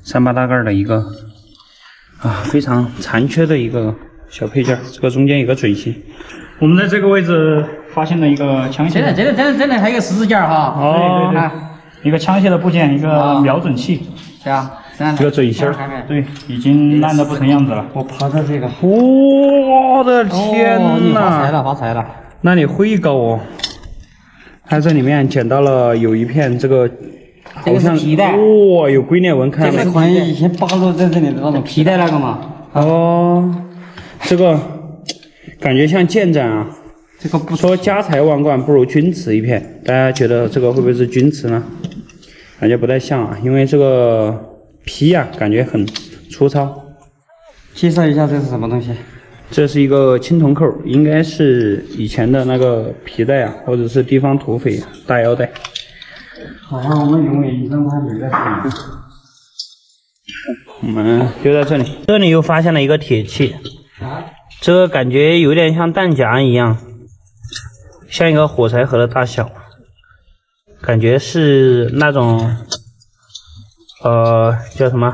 38大盖的一个非常残缺的一个小配件。这个中间有个准星。我们在这个位置发现了一个枪械。这里还有个十字架哈。哦，对。一个枪械的部件，一个瞄准器，对啊，这个准星，对，已经烂得不成样子了。我爬到这个，我的天哪！你发财了！那你会高哦。它这里面捡到了有一片这个，好像皮带，哇，有龟裂纹，看到没？这可能以前扒落在这里的那种皮带那个嘛。哦，这个感觉像剑斩啊。这个不说家财万贯不如钧瓷一片，大家觉得这个会不会是钧瓷呢？感觉不太像啊，因为这个皮啊感觉很粗糙。介绍一下这是什么东西？这是一个青铜扣，应该是以前的那个皮带啊，或者是地方土匪大腰带。好像我们永远一生还没在这里。我们就在这里，这里又发现了一个铁器，这个感觉有点像弹夹一样。像一个火柴盒的大小，感觉是那种叫什么？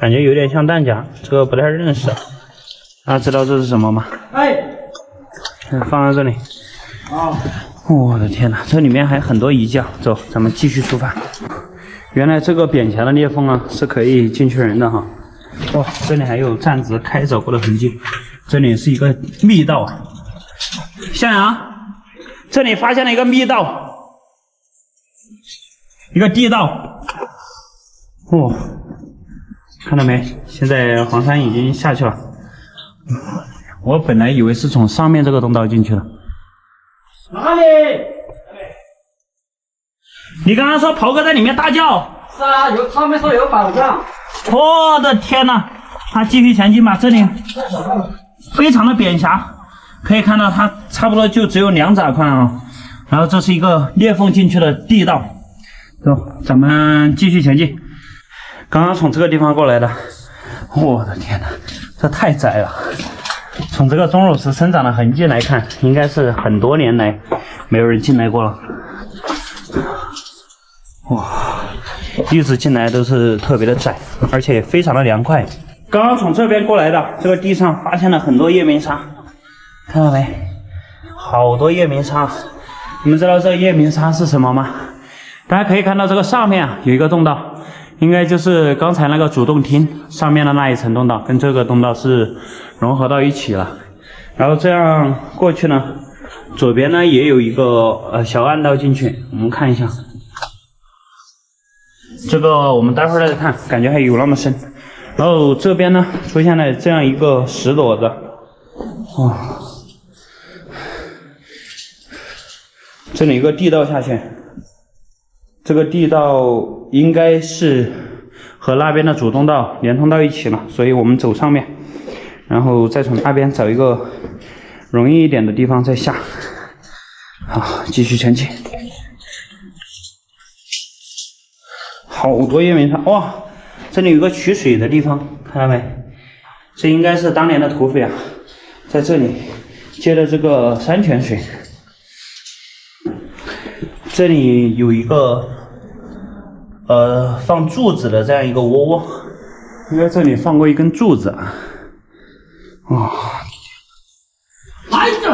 感觉有点像弹夹，这个不太认识。大家知道这是什么吗？放在这里。我的天哪，这里面还很多遗架。走，咱们继续出发。原来这个扁墙的裂缝啊是可以进去人的哈。哇，这里还有战子开凿过的痕迹。这里是一个密道啊。向阳，这里发现了一个密道，一个地道。看到没？现在黄山已经下去了。我本来以为是从上面这个洞道进去的。哪里？你刚刚说袍哥在里面大叫？是啊，他们说有宝藏。我的天哪！他继续前进吧，这里非常的扁狭。可以看到它差不多就只有2拃宽啊，然后这是一个裂缝进去的地道，走，咱们继续前进。刚刚从这个地方过来的，我的天哪，这太窄了，从这个钟乳石生长的痕迹来看，应该是很多年来没有人进来过了。哇，一直进来都是特别的窄，而且非常的凉快。刚刚从这边过来的，这个地上发现了很多夜明砂，看到没？好多夜明砂。你们知道这个夜明砂是什么吗？大家可以看到这个上面啊有一个洞道，应该就是刚才那个主洞厅上面的那一层洞道，跟这个洞道是融合到一起了。然后这样过去呢，左边呢也有一个小暗道进去，我们看一下。这个我们待会儿再看，感觉还有那么深。然后这边呢出现了这样一个石垛子，哇，这里有个地道下去，这个地道应该是和那边的主洞道连通到一起了，所以我们走上面，然后再从那边找一个容易一点的地方再下。好，继续前进。好多夜明砂，哇！这里有个取水的地方，看到没？这应该是当年的土匪啊，在这里接的这个山泉水。这里有一个放柱子的这样一个窝，应该这里放过一根柱子啊。哇！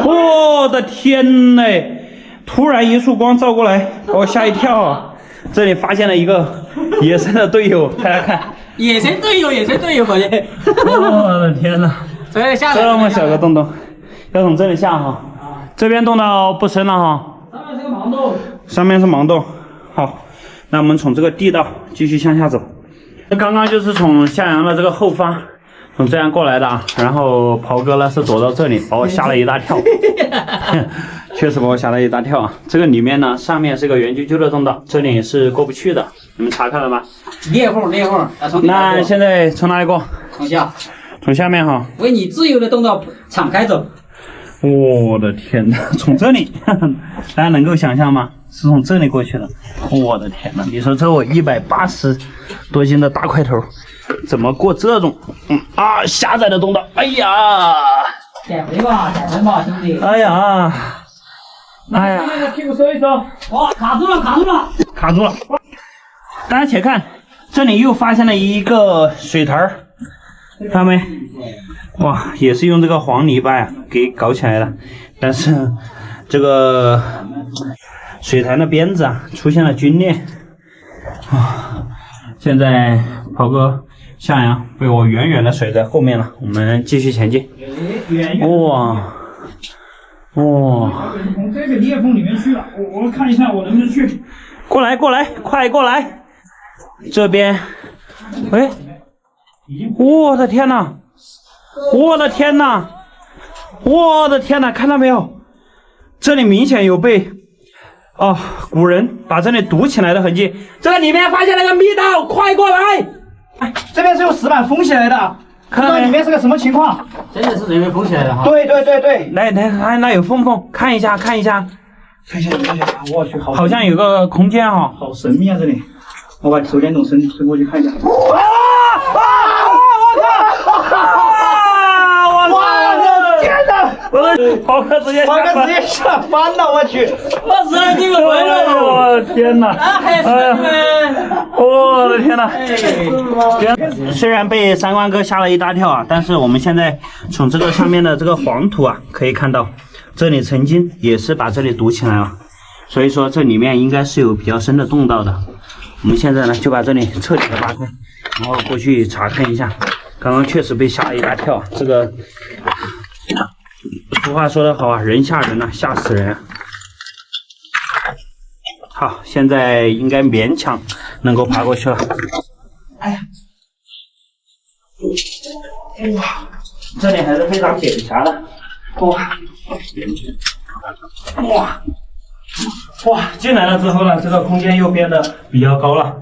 我的天嘞！突然一束光照过来，把我吓一跳啊！这里发现了一个野生的队友，大家看，野生队友，伙计！我的天哪！这么小个洞洞，要从这里下哈。这边洞道不深了哈。上面是个盲洞。上面是盲洞。好，那我们从这个地道继续向下走。这刚刚就是从向阳的这个后方，从这样过来的啊。然后袍哥呢是躲到这里，把我吓了一大跳。确实把我吓了一大跳啊！这个里面呢，上面是个圆啾啾的洞道，这里是过不去的。你们查看了吗？裂缝，那现在从哪里过？从下，从下面哈。为你自由的洞道敞开走。我的天哪！从这里，大家能够想象吗？是从这里过去的。我的天哪！你说这我180多斤的大块头，怎么过这种狭窄的洞道？哎呀！减肥吧，兄弟！哎呀！那个屁股收一收。哇，卡住了！大家且看，这里又发现了一个水潭儿，看到没？哇，也是用这个黄泥巴呀给搞起来的，但是这个水潭的边子啊出现了龟裂啊！现在跑哥向阳被我远远的甩在后面了，我们继续前进。哇！从这个裂缝里面去了，我看一下我能不能去。过来，快过来！这边，哎，我的天哪！看到没有？这里明显有被古人把这里堵起来的痕迹。这个里面发现了个密道，快过来！哎，这边是用石板封起来的，不知道里面是个什么情况。真的是人为封起来的哈。对，来，那有缝，看一下。看一下，我去，好像有个空间哈，好神秘啊这里。我把手电筒伸过去看一下。我的天哪！跑哥直接吓翻了，我去！我是这个回了，我的天哪！我的天哪！虽然被三观哥吓了一大跳啊，但是我们现在从这个上面的这个黄土啊，可以看到，这里曾经也是把这里堵起来了，所以说这里面应该是有比较深的洞道的。我们现在呢就把这里彻底的扒开，然后过去查看一下。刚刚确实被吓了一大跳啊，这个俗话说得好啊，人吓人啊，吓死人啊。好，现在应该勉强能够爬过去了。哎呀，哇，这里还是非常险狭的。哇，进来了之后呢，这个空间又变得比较高了。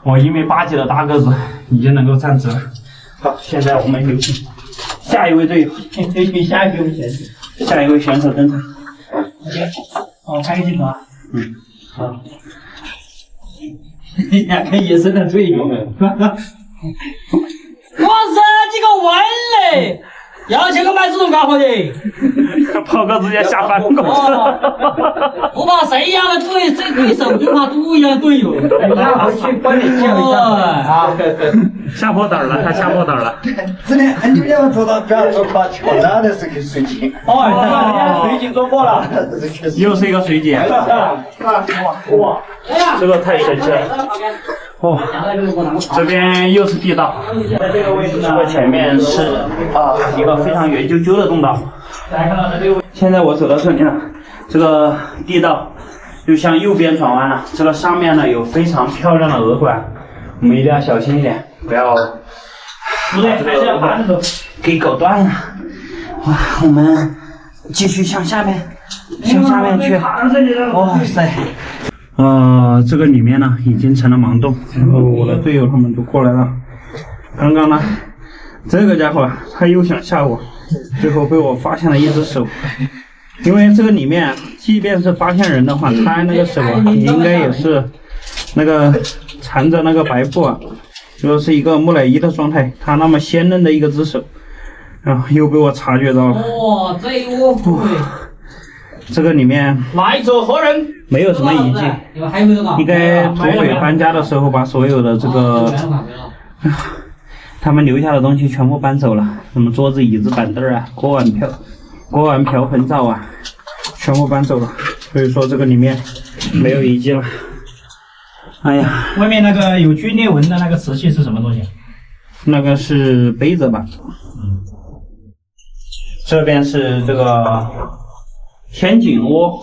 我1.8米几的大个子已经能够站直了。好，现在我们有请下一位队友，下一位选手登场。拍个镜头啊。好。2个野生的队友。哇塞，这个完嘞！ 2000个买自动干活的。跑哥直接下班工资。不怕谁一样的对，这对手就怕猪一样的队友。回去帮你叫一下啊！下坡胆了，他下坡胆了。真的，你们两个坐到不要坐垮，全拉的是个水井。哦，水井做过了，又是一个水井。哇，这个太神奇了。哇，这边又是地道，在这个位置呢，这个前面是一个非常圆啾啾的洞道。现在我走到这里了，这个地道就向右边转弯了。这个上面呢有非常漂亮的鹅管，我们一定要小心一点，不要这个鹅管给搞断了。哇，我们继续向下面去。哇塞！这个里面呢已经成了盲洞，然后我的队友他们都过来了。刚刚呢，这个家伙他又想吓我，最后被我发现了一只手。因为这个里面，即便是发现人的话，他那个手啊，应该也是那个缠着那个白布啊，就是一个木乃伊的状态。他那么鲜嫩的一个只手，然后又被我察觉到了。哇，这窝虎。这个里面来者何人？没有什么遗迹，应该土匪搬家的时候把所有的这个他们留下的东西全部搬走了，什么桌子、椅子、板凳啊、锅碗瓢盆灶啊，全部搬走了。所以说这个里面没有遗迹了。哎呀，外面那个有龟裂纹的那个瓷器是什么东西？那个是杯子吧？这边是这个天井窝。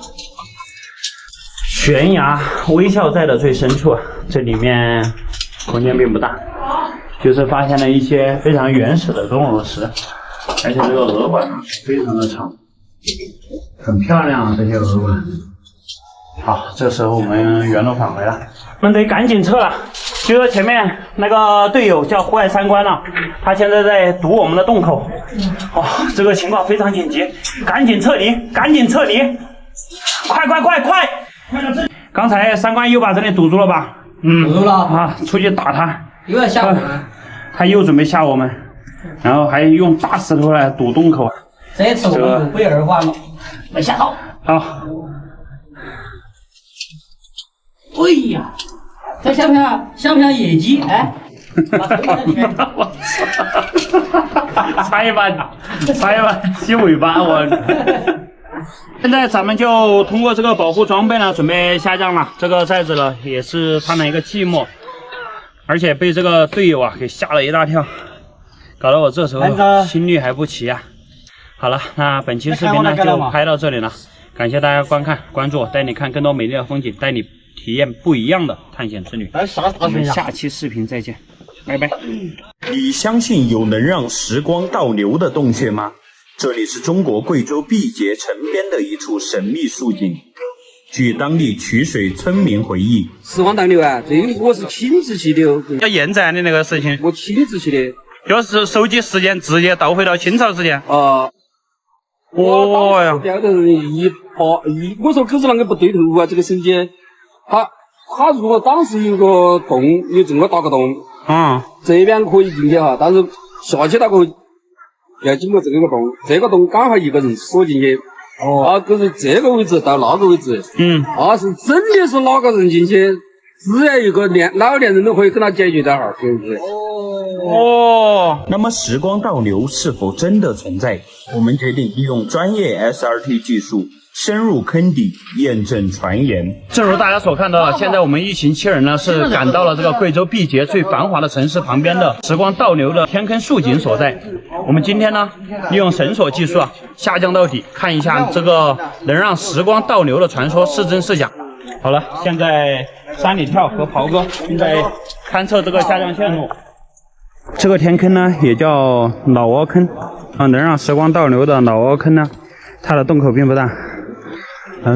悬崖微笑在的最深处啊，这里面空间并不大，就是发现了一些非常原始的钟乳石，而且这个鹅管非常的长，很漂亮啊，这些鹅管。好，这时候我们原路返回了，我们得赶紧撤了。就说前面那个队友叫户外参观了，他现在在堵我们的洞口。哇，这个情况非常紧急，赶紧撤离，快！刚才三观又把这里堵住了吧？堵住了出去打他，又要吓我们。他又准备吓我们，然后还用大石头来堵洞口。这次我们有备而患了，没吓到。好。哎呀，这像不像野鸡？哎，把头在里面。我操！插一把鸡尾巴，我。现在咱们就通过这个保护装备呢，准备下降了。这个寨子呢，也是探了一个寂寞，而且被这个队友啊给吓了一大跳，搞得我这时候心率还不齐啊。好了，那本期视频呢就拍到这里了，感谢大家观看、关注我，带你看更多美丽的风景，带你体验不一样的探险之旅。我们下期视频再见，拜拜。你相信有能让时光倒流的洞穴吗？这里是中国贵州毕节城边的一处神秘树井。据当地曲水村民回忆，时光倒流啊，这个我是亲自去的。要延展的那个事情，我亲自去的，就是收集时间直接倒回到清朝时间。哦呀，钓的人我说可是啷个不对头啊？这个时间，他如果当时有个洞，有这么大个洞，这边可以进去哈，但是下去那个要经过这个洞，这个洞刚好一个人锁进去。就是这个位置到那个位置，是真的是哪个人进去，只要一个老年人都可以跟他解决掉哈，是不是？那么时光倒流是否真的存在？我们决定利用专业 SRT 技术深入坑底验证传言。正如大家所看到的，现在我们一行7人呢是赶到了这个贵州毕节最繁华的城市旁边的时光倒流的天坑树井所在。我们今天呢利用绳索技术啊下降到底，看一下这个能让时光倒流的传说是真是假。好了，现在山里跳和袍哥正在勘测这个下降线路。这个天坑呢也叫老敖坑能让时光倒流的老敖坑呢，它的洞口并不大。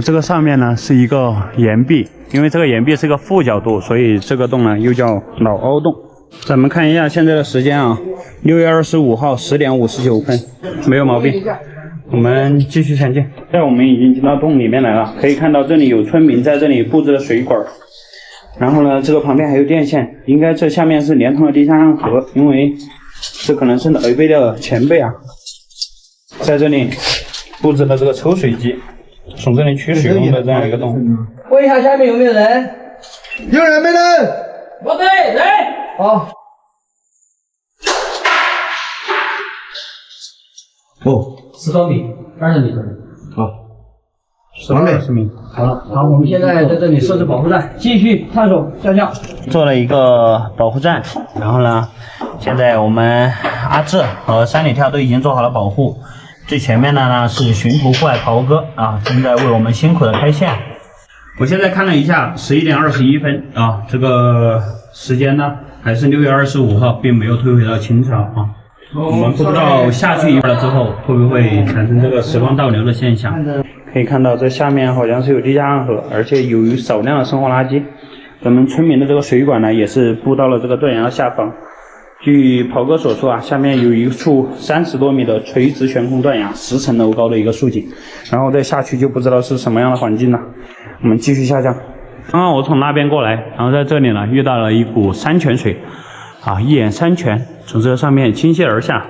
这个上面呢是一个岩壁，因为这个岩壁是个负角度，所以这个洞呢又叫老凹洞。咱们看一下现在的时间啊，6月25号10点59分，没有毛病。我们继续前进。现在我们已经进到洞里面来了，可以看到这里有村民在这里布置了水管，然后呢这个旁边还有电线，应该这下面是连通了地下河，因为这可能是老一辈的前辈啊在这里布置了这个抽水机，从这里取水用的这样一个洞。问一下下面有没有人？有人没人？我对人。好。哦10多米，20米左右。好。20米。好了，好，我们现在在这里设置保护站，继续探索下降。做了一个保护站，然后呢，现在我们阿志和山里跳都已经做好了保护。最前面的呢是巡途户外袍哥啊，正在为我们辛苦的开线。我现在看了一下，11点21分啊，这个时间呢还是6月25号，并没有退回到清朝啊。我们不知道下去一会儿了之后会不会产生这个时光倒流的现象。可以看到这下面好像是有地下暗河，而且有少量的生活垃圾。咱们村民的这个水管呢也是布到了这个断崖的下方。据袍哥所说啊，下面有一处30多米的垂直悬空断崖，10层楼高的一个竖井，然后再下去就不知道是什么样的环境了。我们继续下降。刚刚我从那边过来，然后在这里呢遇到了一股山泉水，啊，一眼山泉从这上面倾泻而下，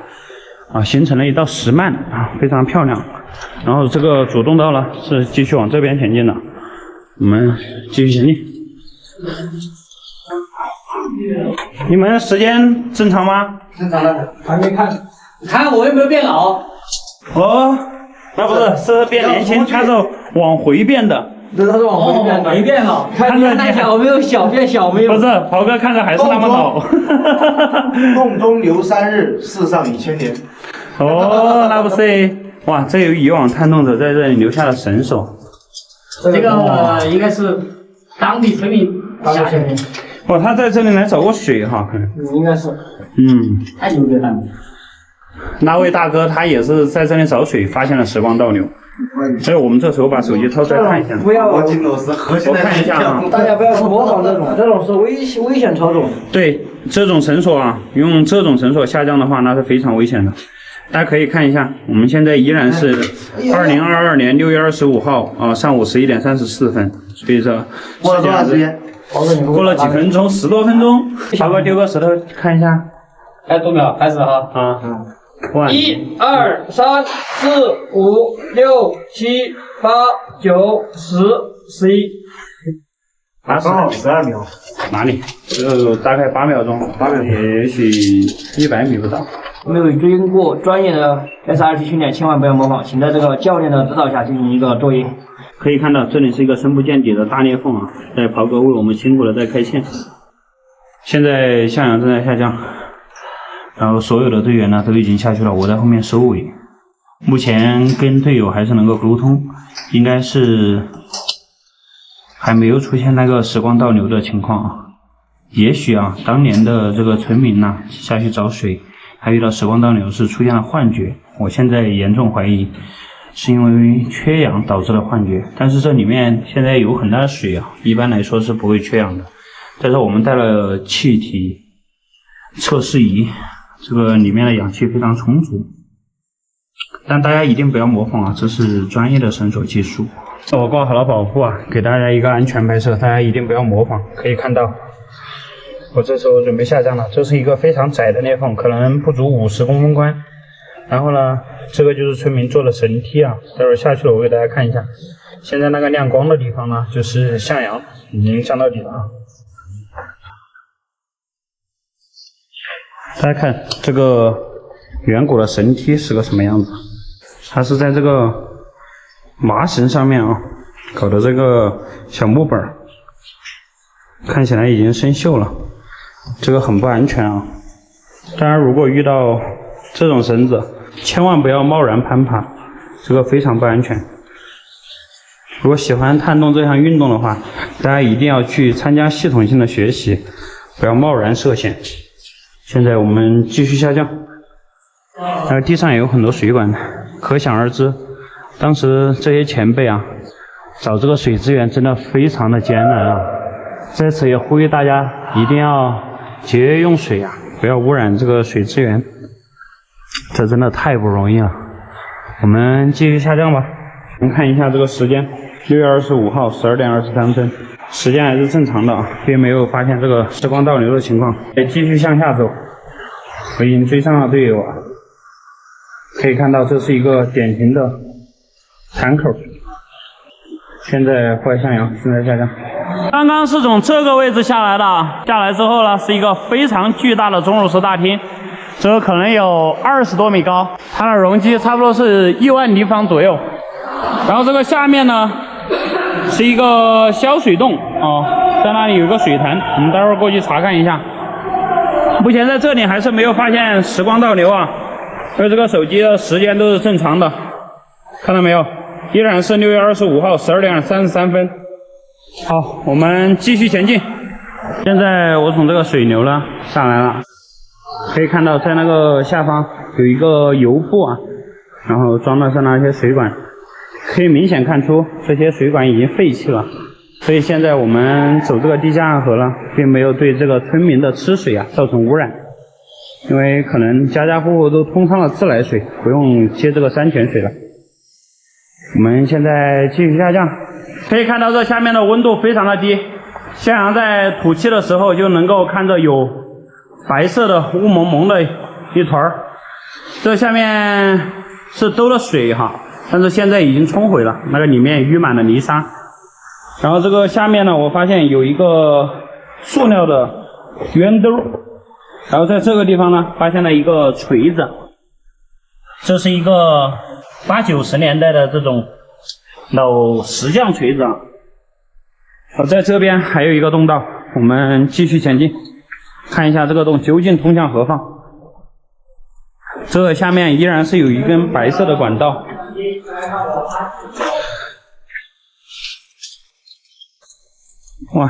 啊，形成了一道石幔啊，非常漂亮。然后这个主动道呢是继续往这边前进的，我们继续前进。你们时间正常吗？正常的，还没看，看我有没有变老？哦，那不是，是变年轻，它是往回变的。对，它是往回变的，没变老。看着大小没有小，变小没有。不是，袍哥看着还是那么老。洞中流3日，世上已千年。哦，那不是，哇，这有以往探洞者在这里留下的神手。这个应该是当地村民下去。哦，他在这里来找过水哈，应该是。太牛逼了。那位大哥他也是在这里找水，发现了时光倒流。所以我们这时候把手机掏出来看一下。不要，我金老师核心的看一下啊，大家不要模仿这种是危险操作。对，这种绳索啊，用这种绳索下降的话，那是非常危险的。大家可以看一下，我们现在依然是2022年6月25号啊，上午11点34分，所以说过了多长时间？过了几分钟，10多分钟。小哥丢个石头看一下。开读秒，开始哈。1、2、3、4、5、6、7、8、9、10、11。刚好12秒。哪里？就大概8秒钟，8秒，也许100米不到。没有经过专业的 SRT 训练，千万不要模仿，请在这个教练的指导下进行一个作业。可以看到，这里是一个深不见底的大裂缝啊，在袍哥为我们辛苦的在开线。现在向阳正在下降，然后所有的队员呢都已经下去了，我在后面收尾。目前跟队友还是能够沟通，应该是还没有出现那个时光倒流的情况啊。也许啊，当年的这个村民呢下去找水，还遇到时光倒流是出现了幻觉。我现在严重怀疑是因为缺氧导致的幻觉，但是这里面现在有很大的水啊，一般来说是不会缺氧的。但是我们带了气体测试仪，这个里面的氧气非常充足。但大家一定不要模仿啊，这是专业的绳索技术。我挂好了保护啊，给大家一个安全拍摄，大家一定不要模仿。可以看到，我这时候准备下降了，这是一个非常窄的裂缝，可能不足50公分宽。然后呢，这个就是村民做的绳梯啊，待会儿下去了我给大家看一下。现在那个亮光的地方呢，就是向阳，已经降到底了啊。大家看这个远古的绳梯是个什么样子？它是在这个麻绳上面啊搞的这个小木板，看起来已经生锈了，这个很不安全啊。当然，如果遇到这种绳子，千万不要贸然攀爬，这个非常不安全。如果喜欢探洞这项运动的话，大家一定要去参加系统性的学习，不要贸然涉险。现在我们继续下降，地上也有很多水管，可想而知，当时这些前辈啊，找这个水资源真的非常的艰难啊。在此也呼吁大家一定要节约用水啊，不要污染这个水资源，这真的太不容易了。我们继续下降吧。我们看一下这个时间，6月25号12点23分，时间还是正常的啊，并没有发现这个时光倒流的情况。继续向下走，我已经追上了队友啊。可以看到这是一个典型的潭口。现在坏向阳，现在下降。刚刚是从这个位置下来的，下来之后呢，是一个非常巨大的钟乳石大厅，这个可能有20多米高，它的容积差不多是1万立方左右。然后这个下面呢是一个消水洞哦，在那里有个水潭，我们待会儿过去查看一下。目前在这里还是没有发现时光倒流啊，因为这个手机的时间都是正常的，看到没有？依然是6月25号12点33分。好，我们继续前进。现在我从这个水流呢上来了，可以看到在那个下方有一个油布啊，然后装的是那些水管，可以明显看出这些水管已经废弃了。所以现在我们走这个地下暗河呢，并没有对这个村民的吃水啊造成污染，因为可能家家户户都通上了自来水，不用接这个山泉水了。我们现在继续下降，可以看到这下面的温度非常的低，向阳在吐气的时候就能够看着有白色的雾蒙蒙的一团，这下面是兜了水哈，但是现在已经冲毁了，那个里面淤满了泥沙。然后这个下面呢，我发现有一个塑料的圆兜，然后在这个地方呢，发现了一个锤子，这是一个80、90年代的这种老石匠锤子啊。在这边还有一个洞道，我们继续前进，看一下这个洞究竟通向何方。这个下面依然是有一根白色的管道。哇，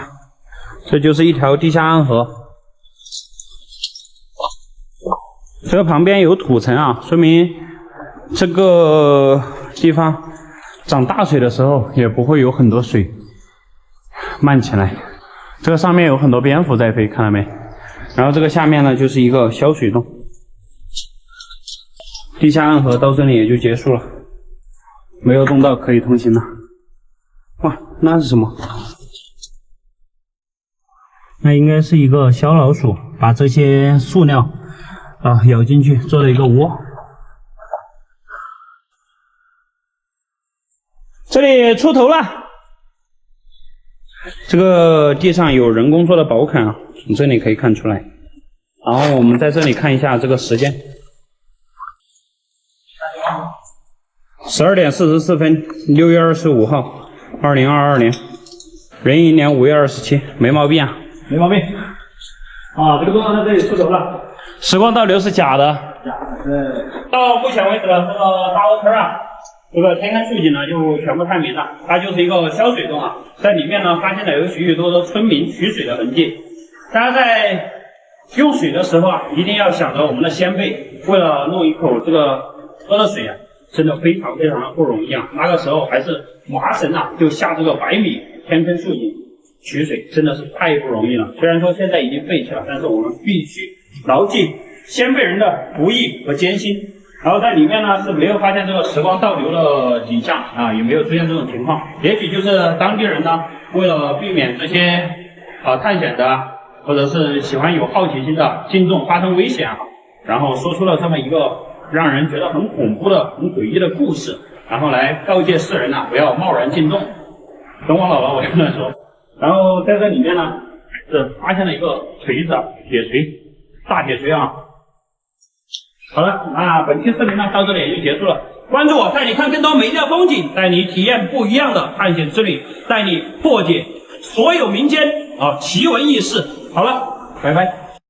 这就是一条地下暗河。这个旁边有土层啊，说明这个地方涨大水的时候也不会有很多水漫起来。这个上面有很多蝙蝠在飞，看到没？然后这个下面呢就是一个消水洞。地下暗河到这里也就结束了，没有洞道可以通行了。哇，那是什么？那应该是一个小老鼠把这些塑料咬进去做了一个窝。这里出头了，这个地上有人工做的宝坎啊，从这里可以看出来。然后我们在这里看一下这个时间，12点44分，6月25号，2022年，壬寅年5月27，没毛病啊。没毛病啊，这个洞在这里出头了。时光倒流是假的，到目前为止呢，这个大窝村啊，这个天坑竖井呢就全部探明了，它就是一个消水洞啊，在里面呢发现了有许多的村民取水的痕迹。大家在用水的时候啊，一定要想着我们的先辈为了弄一口这个喝的水啊，真的非常非常的不容易啊。那个时候还是麻绳啊，就下这个100米天坑竖井取水，真的是太不容易了。虽然说现在已经废弃了，但是我们必须牢记先辈人的不易和艰辛。然后在里面呢是没有发现这个时光倒流的景象啊，也没有出现这种情况。也许就是当地人呢，为了避免这些探险的或者是喜欢有好奇心的进众发生危险啊，然后说出了这么一个让人觉得很恐怖的、很诡异的故事，然后来告诫世人不要贸然进洞。等我老了我就这么说。然后在这里面呢，是发现了一个锤子，铁锤，大铁锤啊。好了，那本期视频呢到这里也就结束了。关注我，带你看更多美丽的风景，带你体验不一样的探险之旅，带你破解所有民间奇闻异事。好了，拜拜。